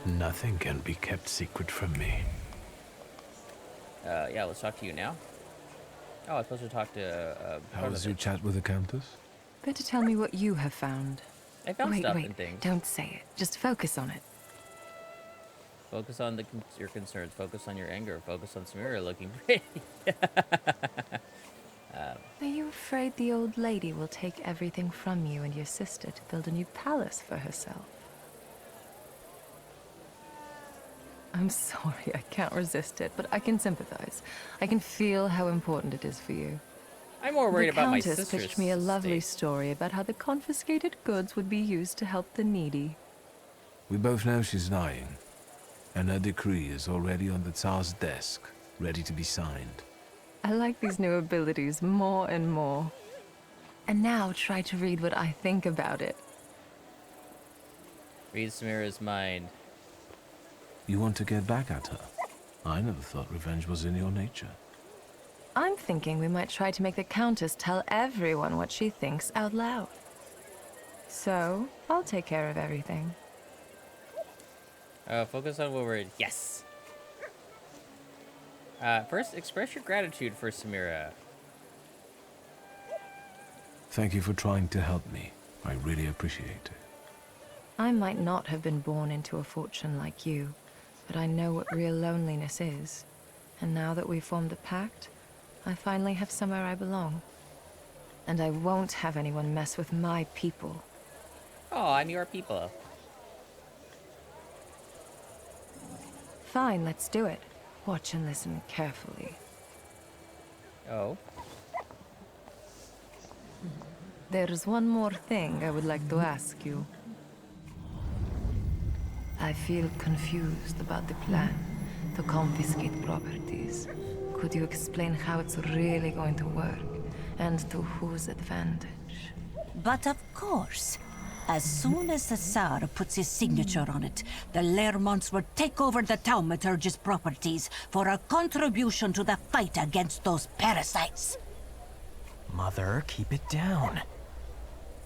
Nothing can be kept secret from me. Yeah, let's talk to you now. Oh, I was supposed to talk to, How was your chat with the Countess? Better tell me what you have found. I found stuff wait, and things. Don't say it. Just focus on it. Focus on your concerns. Focus on your anger. Focus on Samira looking pretty. Are you afraid the old lady will take everything from you and your sister to build a new palace for herself? I'm sorry, I can't resist it, but I can sympathize. I can feel how important it is for you. I'm more worried about my sister's The Countess pitched me a lovely story about how the confiscated goods would be used to help the needy. We both know she's lying, and her decree is already on the Tsar's desk, ready to be signed. I like these new abilities more and more. And now try to read what I think about it. Read Samira's mind. You want to get back at her? I never thought revenge was in your nature. I'm thinking we might try to make the Countess tell everyone what she thinks out loud. So, I'll take care of everything. Focus on what we're... Yes! First, express your gratitude for Samira. Thank you for trying to help me. I really appreciate it. I might not have been born into a fortune like you, but I know what real loneliness is. And now that we've formed a pact, I finally have somewhere I belong. And I won't have anyone mess with my people. Oh, and your people. Fine, let's do it. Watch and listen carefully. Oh? There's one more thing I would like to ask you. I feel confused about the plan to confiscate properties. Could you explain how it's really going to work, and to whose advantage? But of course. As soon as the Tsar puts his signature on it, the Lermonts will take over the Thaumaturge's properties for a contribution to the fight against those parasites. Mother, keep it down.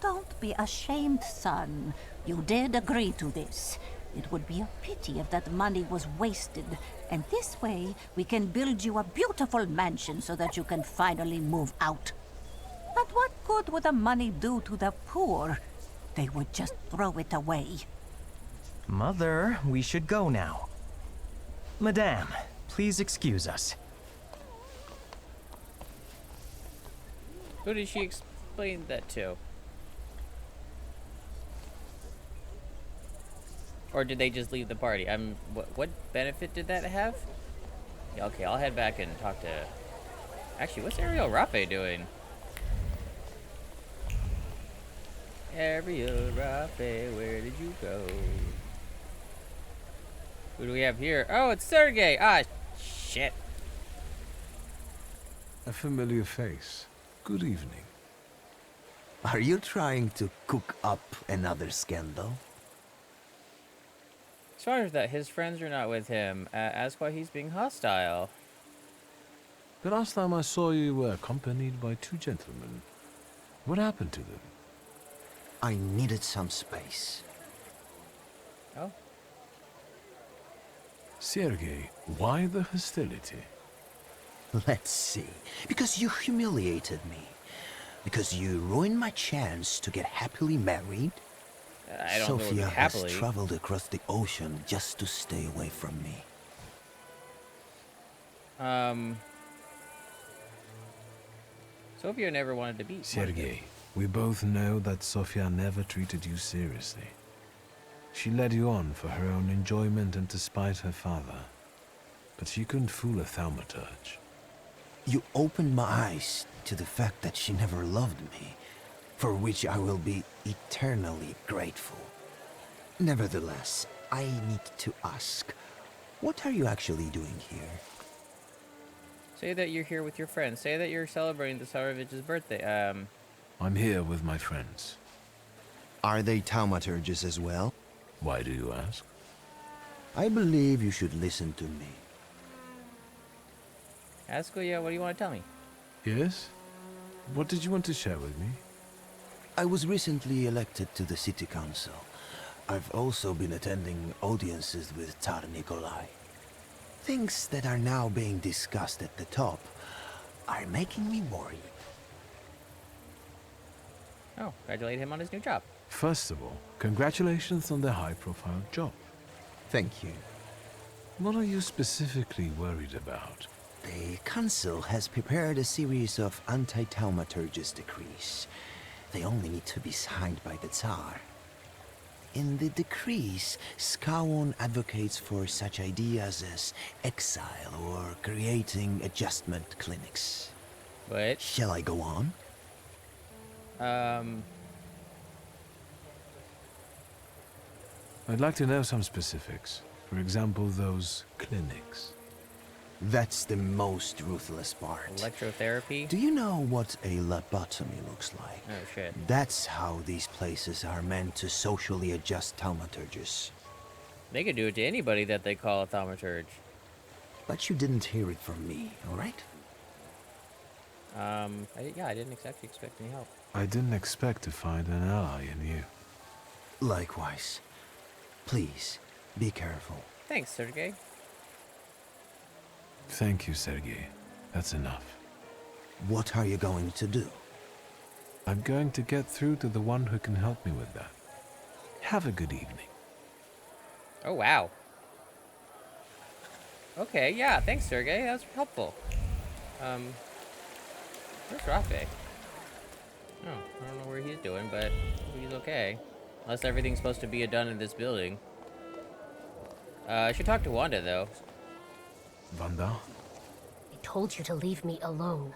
Don't be ashamed, son. You did agree to this. It would be a pity if that money was wasted. And this way, we can build you a beautiful mansion so that you can finally move out. But what good would the money do to the poor? They would just throw it away. Mother, we should go now. Madame, please excuse us. Who did she explain that to? Or did they just leave the party? What benefit did that have? Yeah, okay, I'll head back and talk to... Actually, what's Ariel Rafe doing? Ariel Rafe, where did you go? Who do we have here? Oh, it's Sergey! Ah, shit. A familiar face. Good evening. Are you trying to cook up another scandal? As far as that his friends are not with him, ask why he's being hostile. The last time I saw you were accompanied by two gentlemen. What happened to them? I needed some space. Oh? Sergei, why the hostility? Let's see. Because you humiliated me. Because you ruined my chance to get happily married. I don't know Sophia happily. has traveled across the ocean just to stay away from me. Sophia never wanted to be. Sergei, we both know that Sophia never treated you seriously. She led you on for her own enjoyment and to spite her father. But she couldn't fool a thaumaturge. You opened my eyes to the fact that she never loved me, for which I will be eternally grateful. Nevertheless, I need to ask, what are you actually doing here? Say that you're here with your friends. Say that you're celebrating the Tsarevich's birthday. I'm here with my friends. Are they thaumaturges as well? Why do you ask? I believe you should listen to me. Ask Leah, what do you want to tell me? Yes? What did you want to share with me? I was recently elected to the city council. I've also been attending audiences with Tsar Nikolai. Things that are now being discussed at the top are making me worried. Oh, congratulate him on his new job. First of all, congratulations on the high-profile job. Thank you. What are you specifically worried about? The council has prepared a series of anti-thaumaturges decrees. They only need to be signed by the Tsar. In the decrees, Skawon advocates for such ideas as exile or creating adjustment clinics. What? Shall I go on? I'd like to know some specifics. For example, those clinics. That's the most ruthless part. Electrotherapy? Do you know what a lobotomy looks like? Oh, shit. That's how these places are meant to socially adjust thaumaturges. They could do it to anybody that they call a thaumaturge. But you didn't hear it from me, alright? Yeah, I didn't exactly expect any help. I didn't expect to find an ally in you. Likewise. Please, be careful. Thanks, Sergey. Thank you, Sergei. That's enough. What are you going to do? I'm going to get through to the one who can help me with that. Have a good evening. Oh, wow. Okay, yeah, thanks, Sergey. That was helpful. Where's Rafe? Oh, I don't know where he's doing, but he's okay. Unless everything's supposed to be done in this building. I should talk to Wanda, though. Wanda? I told you to leave me alone.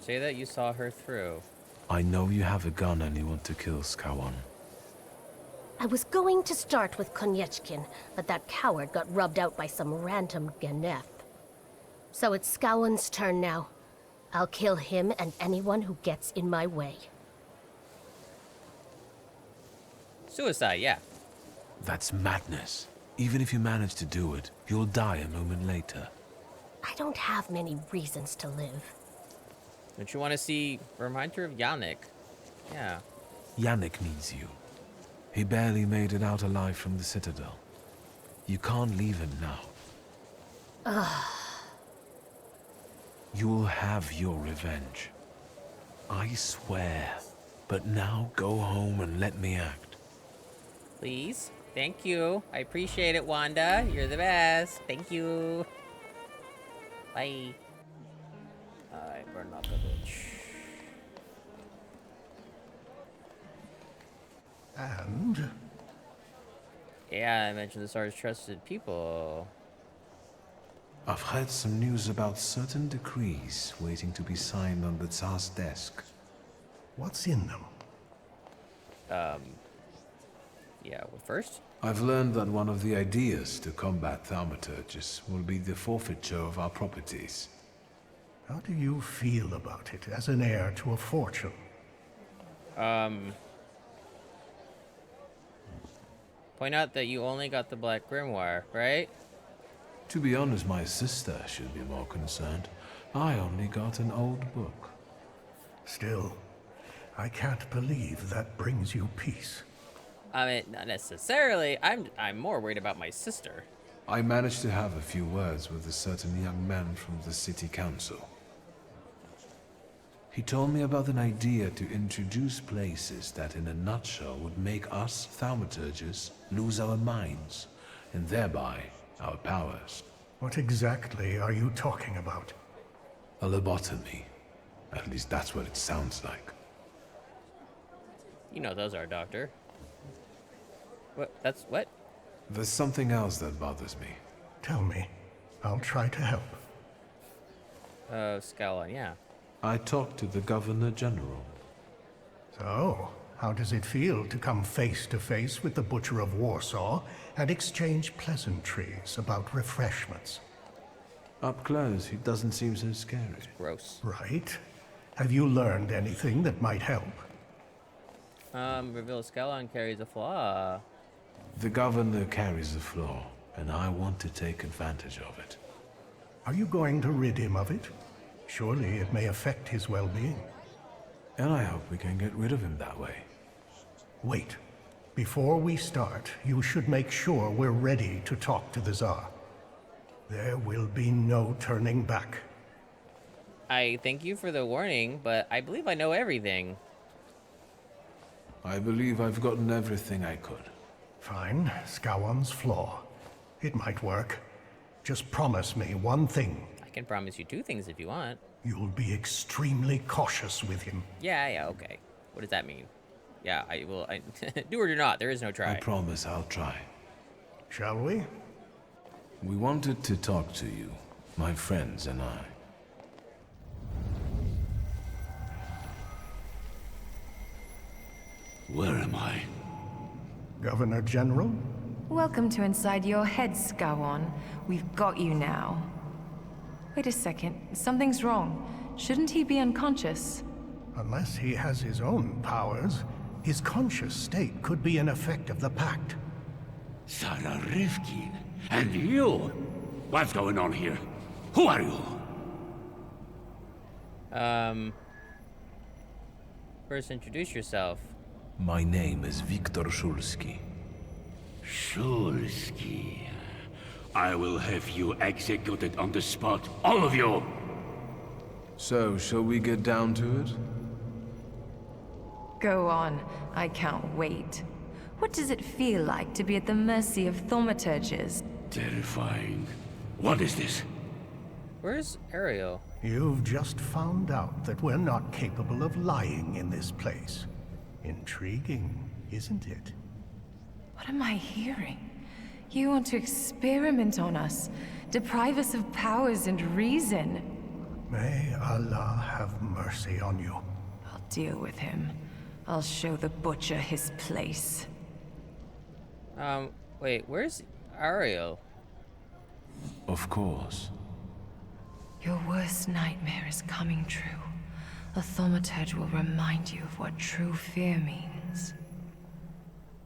Say that you saw her through. I know you have a gun and you want to kill Skawon. I was going to start with Konyechkin, but that coward got rubbed out by some random Geneth. So it's Skawon's turn now. I'll kill him and anyone who gets in my way. Suicide, yeah. That's madness. Even if you manage to do it, you'll die a moment later. I don't have many reasons to live. Don't you want to see... Remind her of Yannick. Yeah. Yannick needs you. He barely made it out alive from the Citadel. You can't leave him now. Ugh. You'll have your revenge. I swear. But now go home and let me act. Please? Thank you. I appreciate it, Wanda. You're the best. Thank you. Bye. Alright, burn up the bitch. And? Yeah, I mentioned the Tsar's trusted people. I've heard some news about certain decrees waiting to be signed on the Tsar's desk. What's in them? Yeah, well, first? I've learned that one of the ideas to combat thaumaturges will be the forfeiture of our properties. How do you feel about it as an heir to a fortune? Point out that you only got the Black Grimoire, right? To be honest, my sister should be more concerned. I only got an old book. Still, I can't believe that brings you peace. I mean, not necessarily. I'm more worried about my sister. I managed to have a few words with a certain young man from the city council. He told me about an idea to introduce places that in a nutshell would make us thaumaturges lose our minds, and thereby our powers. What exactly are you talking about? A lobotomy. At least that's what it sounds like. You know those are, Doctor. What? That's what? There's something else that bothers me. Tell me. I'll try to help. Scowlon, yeah. I talked to the Governor General. So, how does it feel to come face to face with the Butcher of Warsaw and exchange pleasantries about refreshments? Up close, he doesn't seem so scary. Gross. Right. Have you learned anything that might help? Reveal Scowlon carries a flaw. The Governor carries a flaw, and I want to take advantage of it. Are you going to rid him of it? Surely it may affect his well-being. And I hope we can get rid of him that way. Wait. Before we start, you should make sure we're ready to talk to the Tsar. There will be no turning back. I thank you for the warning, but I believe I know everything. I believe I've gotten everything I could. Fine. Scowon's flaw. It might work. Just promise me one thing. I can promise you two things if you want. You'll be extremely cautious with him. Yeah, okay. What does that mean? Yeah, I will. Do it or not, there is no try. I promise I'll try. Shall we? We wanted to talk to you, my friends and I. Where am I? Governor General? Welcome to inside your head, Scowon. We've got you now. Wait a second. Something's wrong. Shouldn't he be unconscious? Unless he has his own powers, his conscious state could be an effect of the pact. Sarah Rifkin? And you? What's going on here? Who are you? First introduce yourself. My name is Wiktor Szulski. Szulski. I will have you executed on the spot, all of you! So, shall we get down to it? Go on. I can't wait. What does it feel like to be at the mercy of thaumaturges? Terrifying. What is this? Where's Ariel? You've just found out that we're not capable of lying in this place. Intriguing, isn't it? What am I hearing? You want to experiment on us, deprive us of powers and reason. May Allah have mercy on you. I'll deal with him. I'll show the Butcher his place. Wait, where's Ariel? Of course. Your worst nightmare is coming true. A thaumaturge will remind you of what true fear means.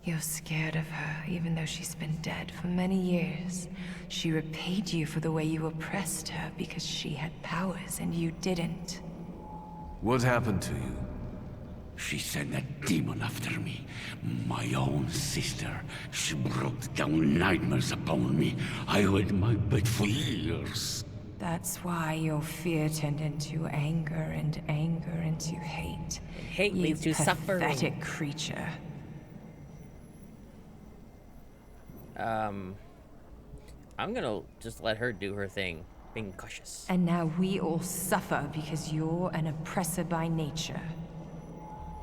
You're scared of her, even though she's been dead for many years. She repaid you for the way you oppressed her because she had powers and you didn't. What happened to you? She sent a demon after me. My own sister. She brought down nightmares upon me. I hid my bed for years. That's why your fear turned into anger and anger into hate. Hate leads to suffering. Pathetic creature. I'm gonna just let her do her thing, being cautious. And now we all suffer because you're an oppressor by nature.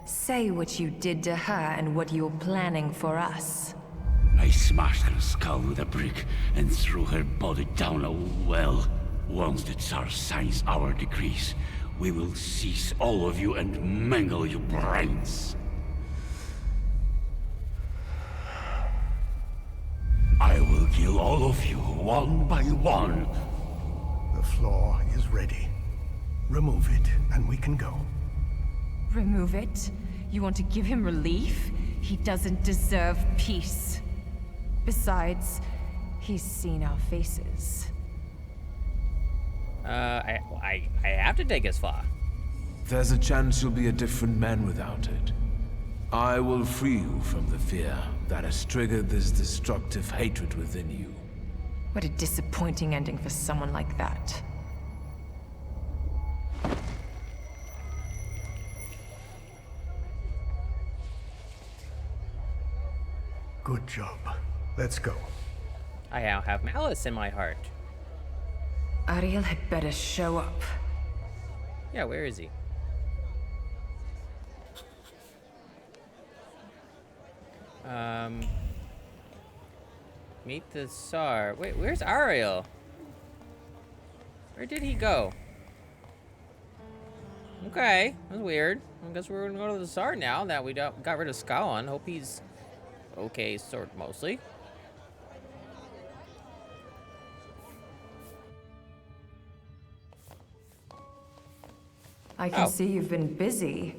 Say what you did to her and what you're planning for us. I smashed her skull with a brick and threw her body down a well. Once the Tsar signs our decrees, we will seize all of you and mangle your brains. I will kill all of you, one by one. The floor is ready. Remove it, and we can go. Remove it? You want to give him relief? He doesn't deserve peace. Besides, he's seen our faces. I have to take his flaw. There's a chance you'll be a different man without it. I will free you from the fear that has triggered this destructive hatred within you. What a disappointing ending for someone like that. Good job. Let's go. I now have malice in my heart. Ariel had better show up. Yeah, where is he? Meet the Tsar. Wait, where's Ariel? Where did he go? Okay, that's weird. I guess we're gonna go to the Tsar now that we got rid of Skawan. Hope he's okay, sort mostly. I can see you've been busy.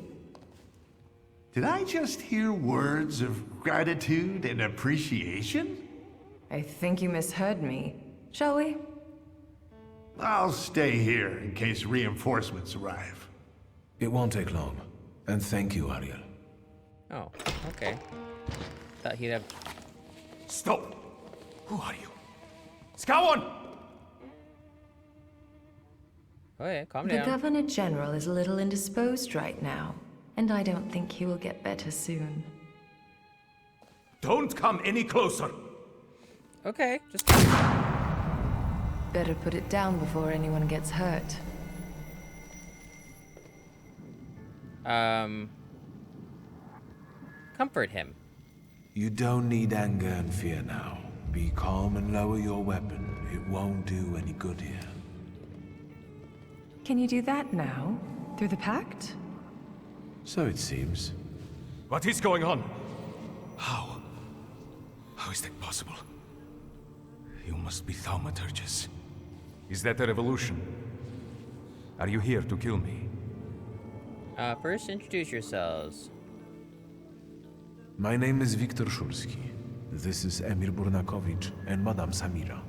Did I just hear words of gratitude and appreciation? I think you misheard me. Shall we? I'll stay here in case reinforcements arrive. It won't take long. And thank you, Ariel. Oh, okay. Thought he'd have... Stop! Who are you? Skawan! Oh yeah, calm The down. Governor General is a little indisposed right now, and I don't think he will get better soon. Don't come any closer! Okay, just... Better put it down before anyone gets hurt. Comfort him. You don't need anger and fear now. Be calm and lower your weapon. It won't do any good here. Can you do that now? Through the pact? So it seems. What is going on? How? How is that possible? You must be Thaumaturges. Is that a revolution? Are you here to kill me? First introduce yourselves. My name is Wiktor Szulski. This is Emir Burnakovich and Madame Samira.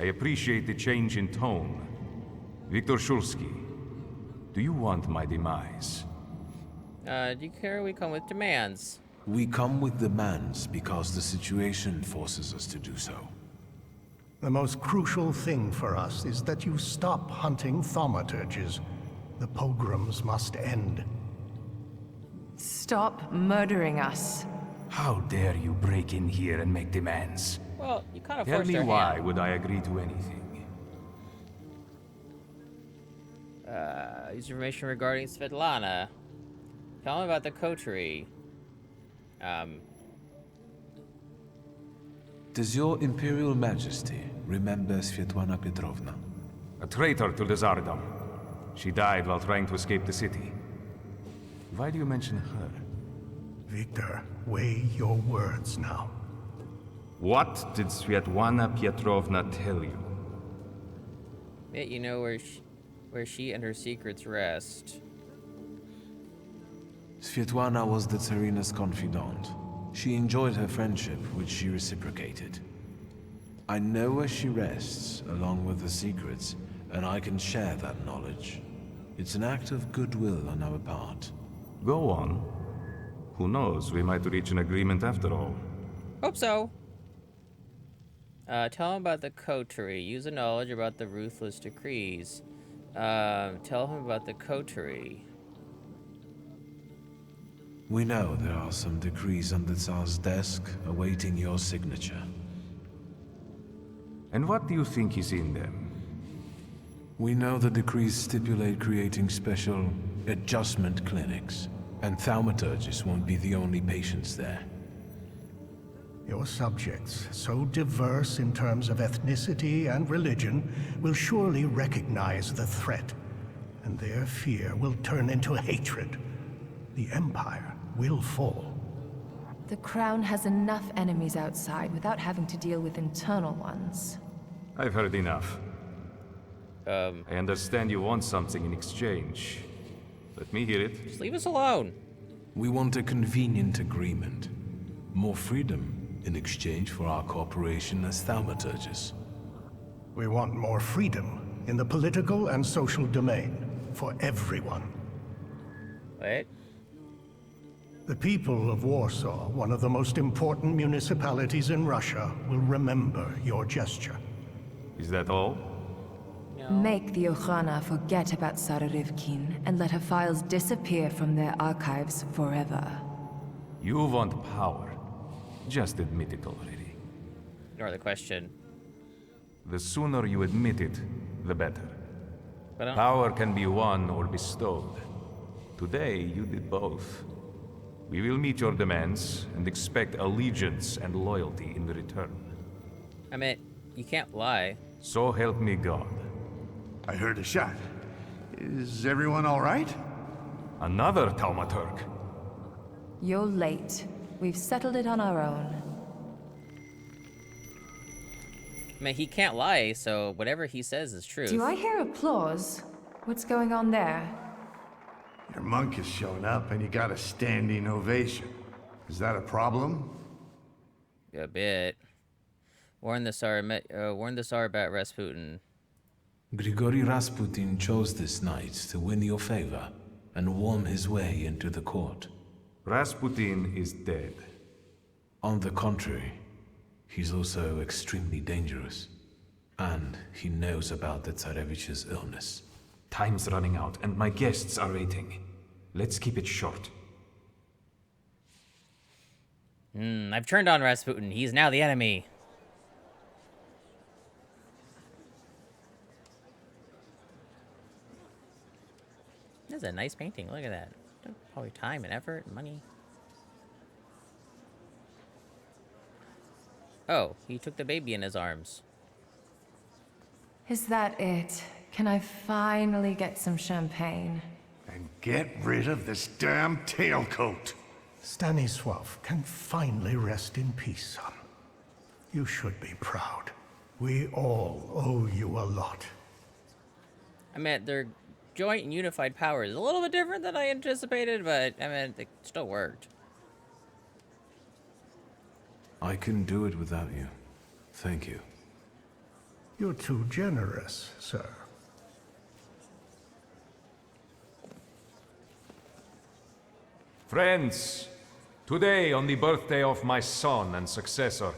I appreciate the change in tone. Wiktor Szulski, do you want my demise? Do you care we come with demands? We come with demands because the situation forces us to do so. The most crucial thing for us is that you stop hunting thaumaturges. The pogroms must end. Stop murdering us. How dare you break in here and make demands? Well, you kind of Tell forced me our why hand. would I agree to anything? Use information regarding Svetlana. Tell me about the coterie. Does your Imperial Majesty remember Svetlana Petrovna? A traitor to the Tsardom. She died while trying to escape the city. Why do you mention her? Wiktor, weigh your words now. What did Svetlana Petrovna tell you? Yet you know where she and her secrets rest. Svetlana was the Tsarina's confidant. She enjoyed her friendship, which she reciprocated. I know where she rests, along with the secrets, and I can share that knowledge. It's an act of goodwill on our part. Go on. Who knows, we might reach an agreement after all. Hope so. Tell him about the coterie. Use a knowledge about the ruthless decrees. Tell him about the coterie. We know there are some decrees on the Tsar's desk awaiting your signature. And what do you think is in them? We know the decrees stipulate creating special adjustment clinics, and thaumaturgists won't be the only patients there. Your subjects, so diverse in terms of ethnicity and religion, will surely recognize the threat, and their fear will turn into hatred. The Empire will fall. The Crown has enough enemies outside without having to deal with internal ones. I've heard enough. I understand you want something in exchange. Let me hear it. Just leave us alone. We want a convenient agreement. More freedom in exchange for our cooperation as thaumaturges. We want more freedom in the political and social domain for everyone. Wait. The people of Warsaw, one of the most important municipalities in Russia, will remember your gesture. Is that all? No. Make the Okhrana forget about Tsar Rivkin and let her files disappear from their archives forever. You want power. Just admit it already. Ignore the question. The sooner you admit it, the better. But power can be won or bestowed. Today, you did both. We will meet your demands and expect allegiance and loyalty in return. I mean, you can't lie. So help me God. I heard a shot. Is everyone all right? Another Thaumaturge. You're late. We've settled it on our own. I mean, he can't lie, so whatever he says is true. Do I hear applause? What's going on there? Your monk has shown up and you got a standing ovation. Is that a problem? A bit. Warn the Tsar about Rasputin. Grigory Rasputin chose this night to win your favor and worm his way into the court. Rasputin is dead. On the contrary, he's also extremely dangerous. And he knows about the Tsarevich's illness. Time's running out, and my guests are waiting. Let's keep it short. I've turned on Rasputin. He's now the enemy. This is a nice painting. Look at that. Probably time and effort and money. Oh, he took the baby in his arms. Is that it? Can I finally get some champagne? And get rid of this damn tailcoat. Stanisław can finally rest in peace, son. You should be proud. We all owe you a lot. I mean, their joint and unified power is a little bit different than I anticipated, but I mean, it still worked. I couldn't do it without you. Thank you. You're too generous, sir. Friends, today on the birthday of my son and successor,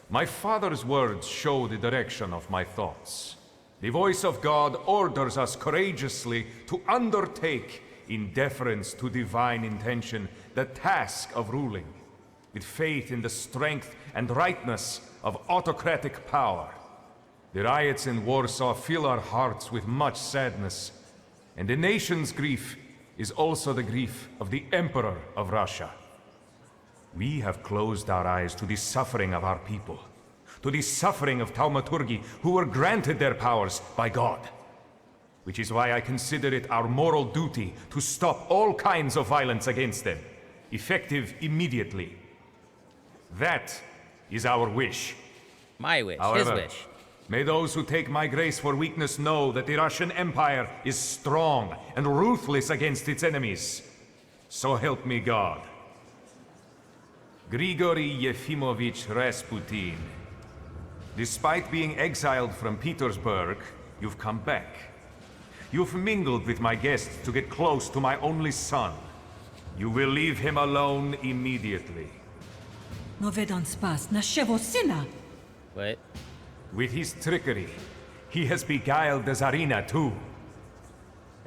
my father's words show the direction of my thoughts. The voice of God orders us courageously to undertake, in deference to divine intention, the task of ruling, with faith in the strength and rightness of autocratic power. The riots in Warsaw fill our hearts with much sadness, and the nation's grief is also the grief of the Emperor of Russia. We have closed our eyes to the suffering of our people, to the suffering of Thaumaturgi who were granted their powers by God. Which is why I consider it our moral duty to stop all kinds of violence against them, effective immediately. That is our wish. My wish, However, his wish. May those who take my grace for weakness know that the Russian Empire is strong and ruthless against its enemies. So help me God. Grigory Yefimovich Rasputin. Despite being exiled from Petersburg, you've come back. You've mingled with my guests to get close to my only son. You will leave him alone immediately. No vedam spas naszego syna. What? With his trickery, he has beguiled the Tsarina too.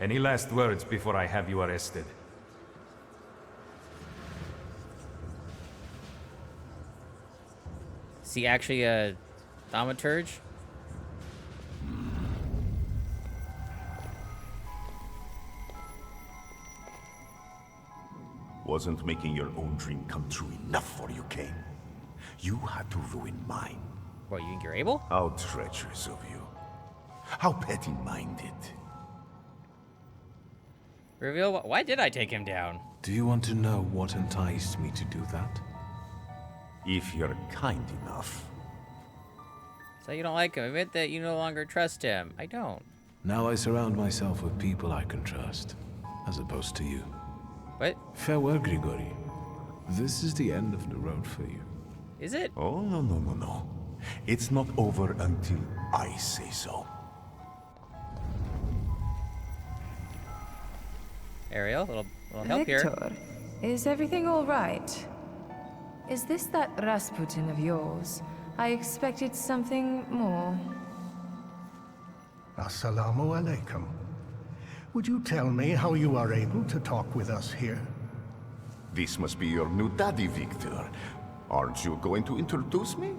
Any last words before I have you arrested? Is he actually a thaumaturge? Wasn't making your own dream come true enough for you, Cain? You had to ruin mine. What, you think you're able? How treacherous of you. How petty-minded. Reveal why did I take him down? Do you want to know what enticed me to do that? If you're kind enough. So you don't like him. Admit that you no longer trust him. I don't. Now I surround myself with people I can trust, as opposed to you. What? Farewell, Grigori. This is the end of the road for you. Is it? Oh, no. It's not over until I say so. Ariel, little help here. Wiktor, is everything all right? Is this that Rasputin of yours? I expected something more. Assalamu alaikum. Would you tell me how you are able to talk with us here? This must be your new daddy, Wiktor. Aren't you going to introduce me?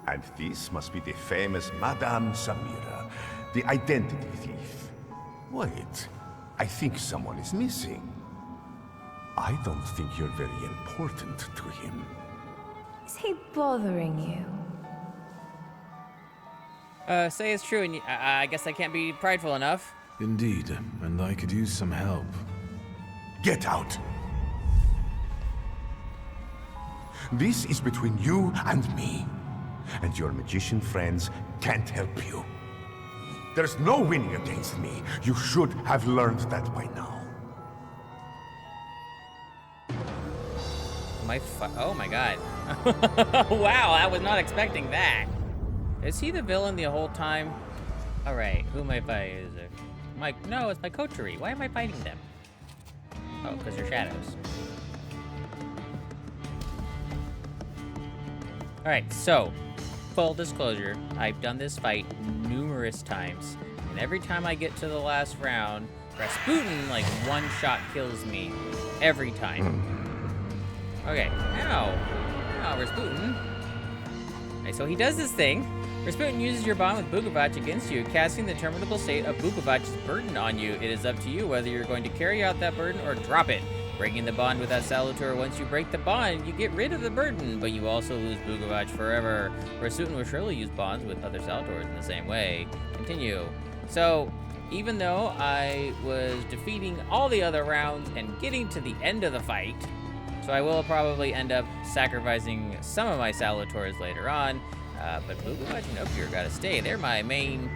And this must be the famous Madame Samira, the identity thief. Wait, I think someone is missing. I don't think you're very important to him. Is he bothering you? Say it's true, and I guess I can't be prideful enough. Indeed, and I could use some help. Get out! This is between you and me. And your magician friends can't help you. There's no winning against me. You should have learned that by now. Oh my god. Wow, I was not expecting that. Is he the villain the whole time? Alright, who am I fighting? Is it no, it's my coterie. Why am I fighting them? Oh, because they're shadows. Alright, so, full disclosure, I've done this fight numerous times, and every time I get to the last round, Rasputin, like, one-shot kills me. Every time. Okay, ow, Rasputin. Okay, so he does this thing. Rasputin uses your bond with Bukovac against you, casting the terminable state of Bukovac's burden on you. It is up to you whether you're going to carry out that burden or drop it. Breaking the bond with that Salutor, once you break the bond, you get rid of the burden, but you also lose Bukovac forever. Rasputin will surely use bonds with other Salutors in the same way. Continue. So, even though I was defeating all the other rounds and getting to the end of the fight, so I will probably end up sacrificing some of my Salutors later on, but Bukovac and Opir gotta stay. They're my main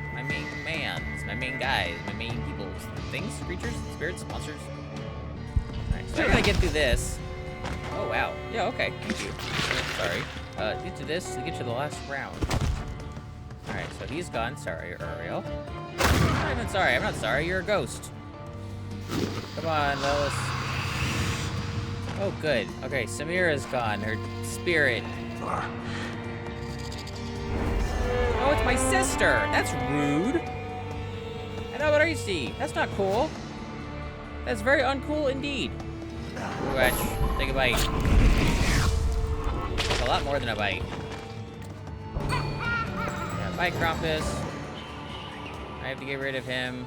mans, my main guys, my main people. Things, creatures, spirits, monsters. Alright, so I gotta get through this. Oh, wow. Yeah, okay. Thank you. Sorry. Get to this to get to the last round. Alright, so he's gone. Sorry, Uriel. I'm not even sorry. I'm not sorry. You're a ghost. Come on, Lois. Oh, good. Okay, Samira's gone. Her spirit. Oh, it's my sister! That's rude! I know, but see. That's not cool. That's very uncool indeed. Bukovac, take a bite. That's a lot more than a bite. Yeah, bite Krampus. I have to get rid of him.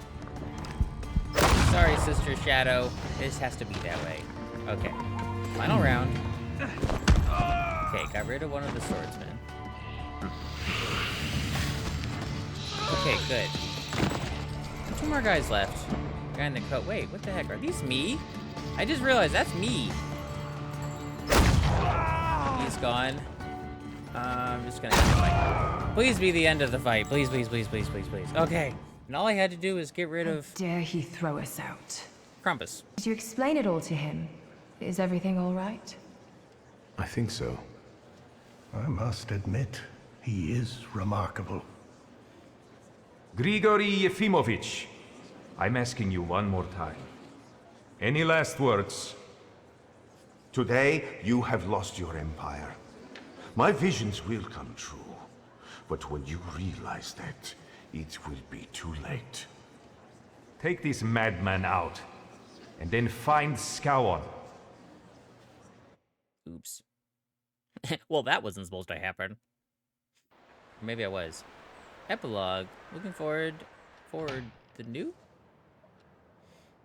Sorry, Sister Shadow. This has to be that way. Okay. Final round. Okay, got rid of one of the swordsmen. Okay, good. Two more guys left. Guy in the coat. Wait, what the heck? Are these me? I just realized that's me. He's gone. I'm just gonna end the fight. Please be the end of the fight. Please, please, please, please, please, please. Okay. And all I had to do is get rid of... How dare he throw us out? Krampus. Did you explain it all to him? Is everything all right? I think so. I must admit, he is remarkable. Grigori Yefimovich, I'm asking you one more time. Any last words? Today, you have lost your empire. My visions will come true. But when you realize that, it will be too late. Take this madman out, and then find Scowan. Oops. Well, that wasn't supposed to happen. Maybe I was. Epilogue. Looking forward the new?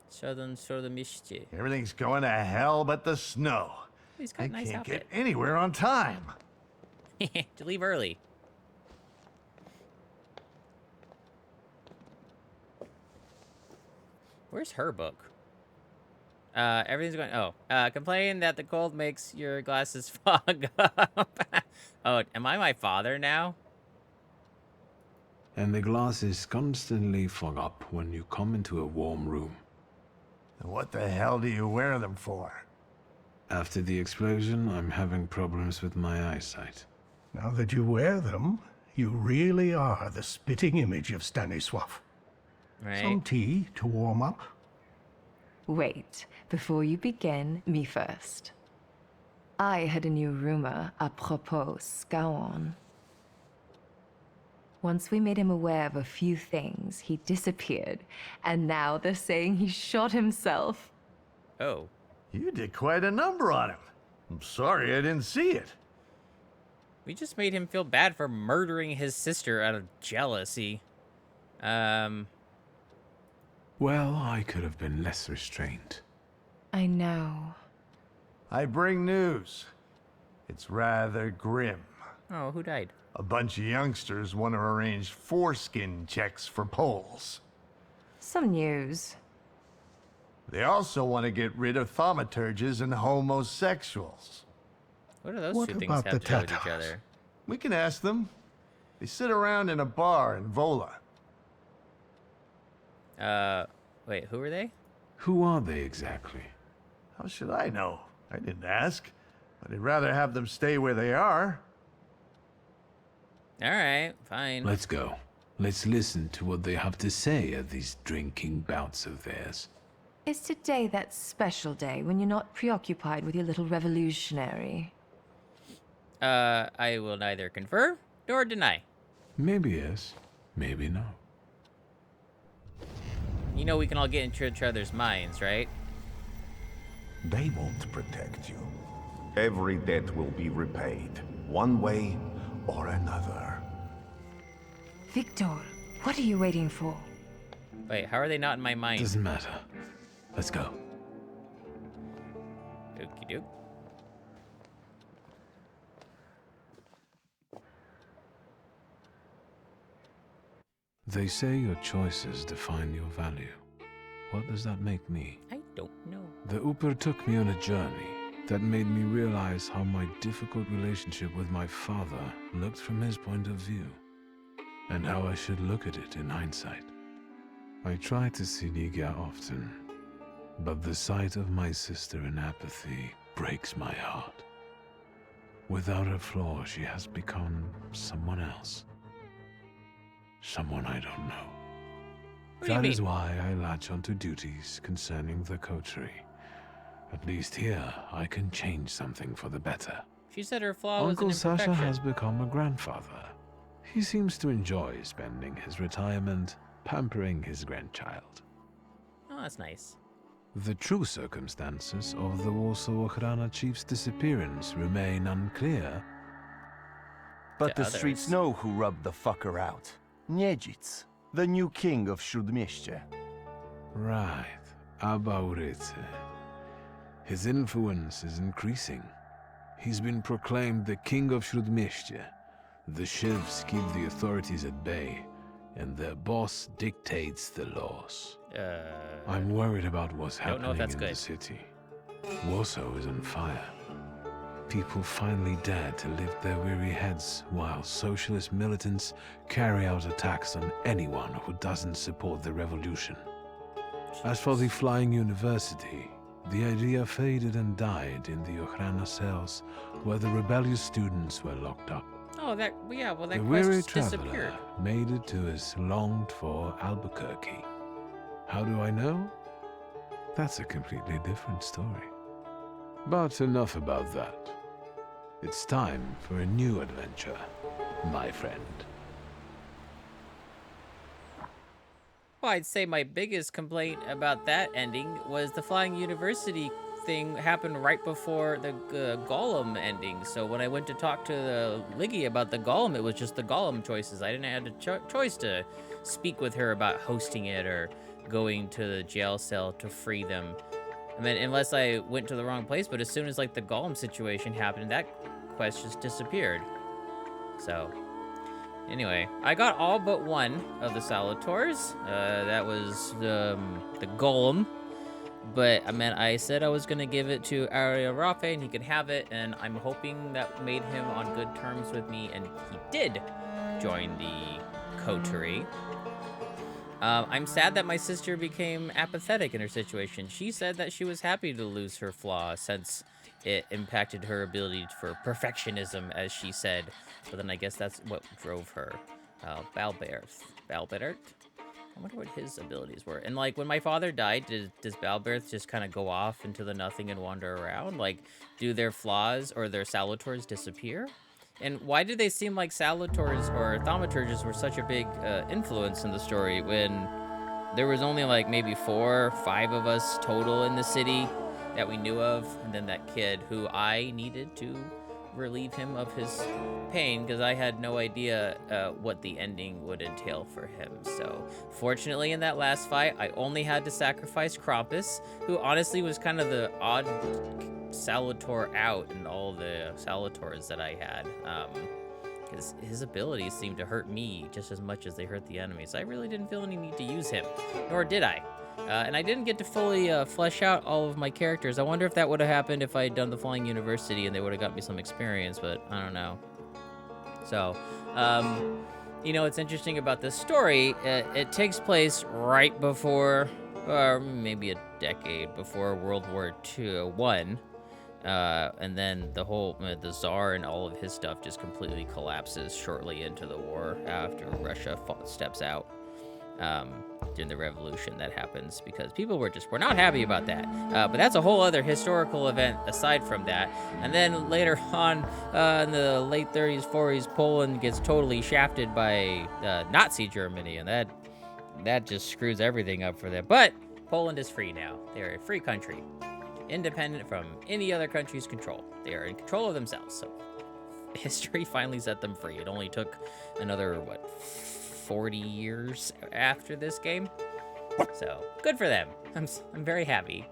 Southern Mishti. Everything's going to hell but the snow. He's got a nice can't outfit. get anywhere on time. To leave early. Where's her book? Everything's going... Oh. Complain that the cold makes your glasses fog up. Oh, am I my father now? And the glasses constantly fog up when you come into a warm room. What the hell do you wear them for? After the explosion, I'm having problems with my eyesight. Now that you wear them, you really are the spitting image of Stanisław. Right. Some tea to warm up? Wait, before you begin, me first. I heard a new rumor apropos Scowan. Once we made him aware of a few things, he disappeared, and now they're saying he shot himself. Oh. You did quite a number on him. I'm sorry I didn't see it. We just made him feel bad for murdering his sister out of jealousy. Well, I could have been less restrained. I know. I bring news. It's rather grim. Oh, who died? A bunch of youngsters want to arrange foreskin checks for Poles. Some news. They also want to get rid of thaumaturges and homosexuals. What do those What two things about have the to do with each Tatars? other? We can ask them. They sit around in a bar in Vola. Wait, who are they? Who are they exactly? How should I know? I didn't ask. But I'd rather have them stay where they are. Alright, fine. Let's go. Let's listen to what they have to say at these drinking bouts of theirs. Is today that special day when you're not preoccupied with your little revolutionary? I will neither confirm nor deny. Maybe yes, maybe no. You know we can all get into each other's minds, right? They won't protect you. Every debt will be repaid, one way or another. Wiktor, what are you waiting for? Wait, how are they not in my mind? Doesn't matter. Let's go. Okie doke. They say your choices define your value. What does that make me? I don't know. The Uper took me on a journey that made me realize how my difficult relationship with my father looked from his point of view, and how I should look at it in hindsight. I try to see Nigia often, but the sight of my sister in apathy breaks my heart. Without her flaw, she has become someone else. Someone I don't know. That is why I latch onto duties concerning the coterie. At least here, I can change something for the better. She said her flaw was Uncle an Sasha imperfection. has become a grandfather. He seems to enjoy spending his retirement pampering his grandchild. Oh, that's nice. The true circumstances of the Warsaw Ochrana chief's disappearance remain unclear. But the streets know who rubbed the fucker out. Niedzic, the new king of Śródmieście. Right, Abauryce. His influence is increasing. He's been proclaimed the king of Śródmieście. The Shivs keep the authorities at bay, and their boss dictates the laws. I'm worried about what's happening in the city. Warsaw is on fire. People finally dare to lift their weary heads while socialist militants carry out attacks on anyone who doesn't support the revolution. As for the Flying University, the idea faded and died in the Ochrana cells where the rebellious students were locked up. Oh, that, yeah, well, that The quest weary just disappeared. traveler made it to his longed-for Albuquerque. How do I know? That's a completely different story. But enough about that. It's time for a new adventure, my friend. Well, I'd say my biggest complaint about that ending was the Flying University thing happened right before the Golem ending. So when I went to talk to the Liggy about the Golem, it was just the Golem choices. I didn't have a choice to speak with her about hosting it or going to the jail cell to free them. I mean, unless I went to the wrong place, but as soon as like the Golem situation happened, that quest just disappeared. So anyway, I got all but one of the Salators. That was the Golem. But I mean, I said I was gonna give it to Ariel Rafe and he could have it, and I'm hoping that made him on good terms with me, and he did join the coterie. I'm sad that my sister became apathetic in her situation. She said that she was happy to lose her flaw since it impacted her ability for perfectionism, as she said. But then I guess that's what drove her. Balberth. I wonder what his abilities were. And like when my father died, does Balberth just kind of go off into the nothing and wander around? Like, do their flaws or their Salators disappear? And why did they seem like Salators or Thaumaturges were such a big influence in the story when there was only like maybe 4 or 5 of us total in the city that we knew of, and then that kid who I needed to relieve him of his pain because I had no idea what the ending would entail for him. So fortunately in that last fight, I only had to sacrifice Krampus, who honestly was kind of the odd Salator out in all the Salators that I had. Because his abilities seemed to hurt me just as much as they hurt the enemies. I really didn't feel any need to use him, nor did I. And I didn't get to fully flesh out all of my characters. I wonder if that would have happened if I had done the Flying University and they would have got me some experience, but I don't know. So, you know, what's interesting about this story, it takes place right before, or maybe a decade before World War I. And then the whole, the Tsar and all of his stuff just completely collapses shortly into the war after Russia steps out. During the revolution that happens because people were not happy about that. But that's a whole other historical event aside from that. And then later on, in the late 30s, 40s, Poland gets totally shafted by Nazi Germany, and that just screws everything up for them. But Poland is free now. They're a free country, independent from any other country's control. They are in control of themselves. So history finally set them free. It only took another, 40 years after this game. So good for them. I'm very happy.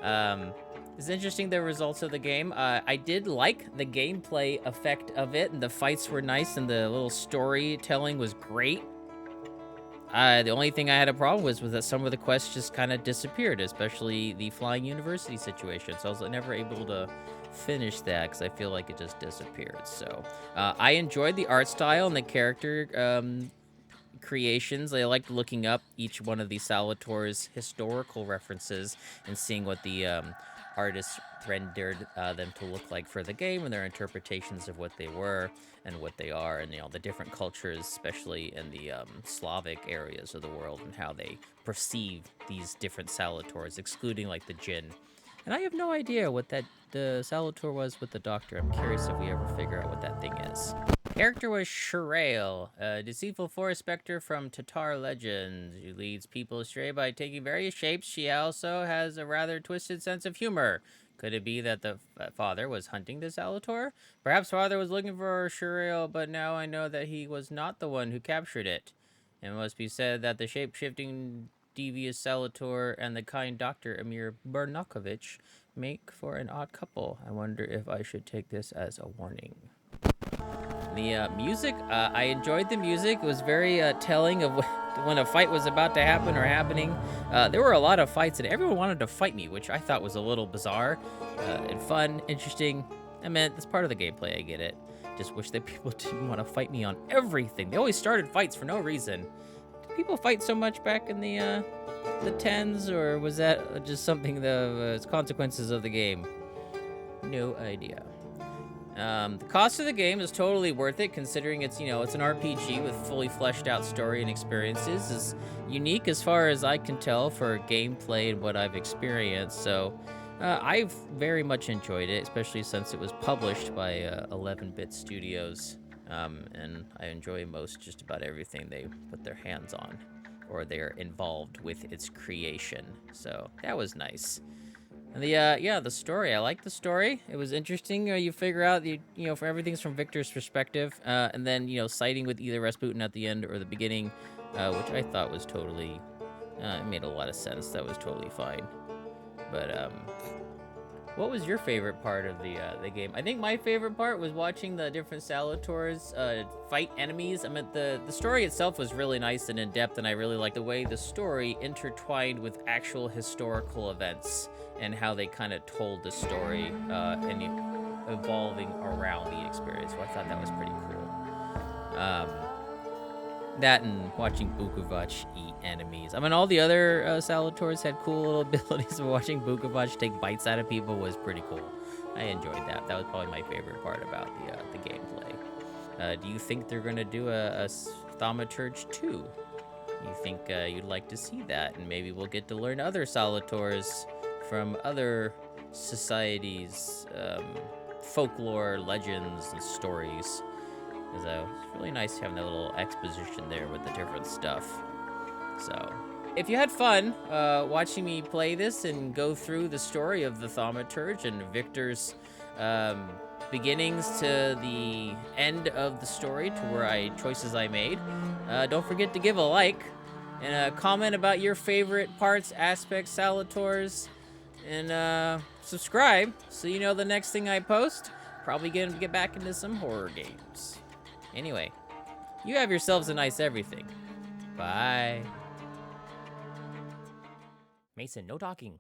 It's interesting, the results of the game. I did like the gameplay effect of it, and the fights were nice, and the little storytelling was great. The only thing I had a problem with was that some of the quests just kind of disappeared, especially the Flying University situation. So I was never able to finish that because I feel like it just disappeared. So I enjoyed the art style and the character creations. I liked looking up each one of these Salator's historical references and seeing what the artists rendered them to look like for the game and their interpretations of what they were and what they are, and the different cultures, especially in the Slavic areas of the world, and how they perceive these different Salators, excluding like the Jinn. And I have no idea what the Salator was with the Doctor. I'm curious if we ever figure out what that thing is. Character was Shirael, a deceitful forest specter from Tatar legends. She leads people astray by taking various shapes. She also has a rather twisted sense of humor. Could it be that the father was hunting the Salator? Perhaps father was looking for Shirael, but now I know that he was not the one who captured it. It must be said that the shape-shifting devious Salator and the kind Dr. Emir Bernakovich make for an odd couple. I wonder if I should take this as a warning. The music, I enjoyed the music. It was very telling of when a fight was about to happen or happening. There were a lot of fights, and everyone wanted to fight me, which I thought was a little bizarre and fun, interesting. I mean, it's part of the gameplay, I get it. Just wish that people didn't want to fight me on everything. They always started fights for no reason. Did people fight so much back in the 10s, or was that just something the consequences of the game? No idea. The cost of the game is totally worth it, considering it's, it's an RPG with fully fleshed out story and experiences. Is unique as far as I can tell for gameplay and what I've experienced. So I've very much enjoyed it, especially since it was published by 11-Bit Studios. And I enjoy just about everything they put their hands on or they're involved with its creation. So that was nice. And the story, I like the story. It was interesting. You figure out for everything's from Wiktor's perspective, and then siding with either Rasputin at the end or the beginning, which I thought was totally, it made a lot of sense. That was totally fine. But what was your favorite part of the game? I think my favorite part was watching the different Salators fight enemies. I mean, the story itself was really nice and in-depth, and I really liked the way the story intertwined with actual historical events and how they kind of told the story and evolving around the experience. So I thought that was pretty cool. That and watching Bukovac eat enemies. I mean, all the other Salators had cool little abilities, but watching Bukovac take bites out of people was pretty cool. I enjoyed that. That was probably my favorite part about the gameplay. Do you think they're going to do a Thaumaturge 2? You think you'd like to see that? And maybe we'll get to learn other Salators from other societies, folklore, legends, and stories. It's really nice having that little exposition there with the different stuff. So, if you had fun watching me play this and go through the story of the Thaumaturge and Wiktor's beginnings to the end of the story to where choices I made, don't forget to give a like and comment about your favorite parts, aspects, Salators, and subscribe so you know the next thing I post. Probably gonna get back into some horror games. Anyway, you have yourselves a nice everything. Bye. Mason, no talking.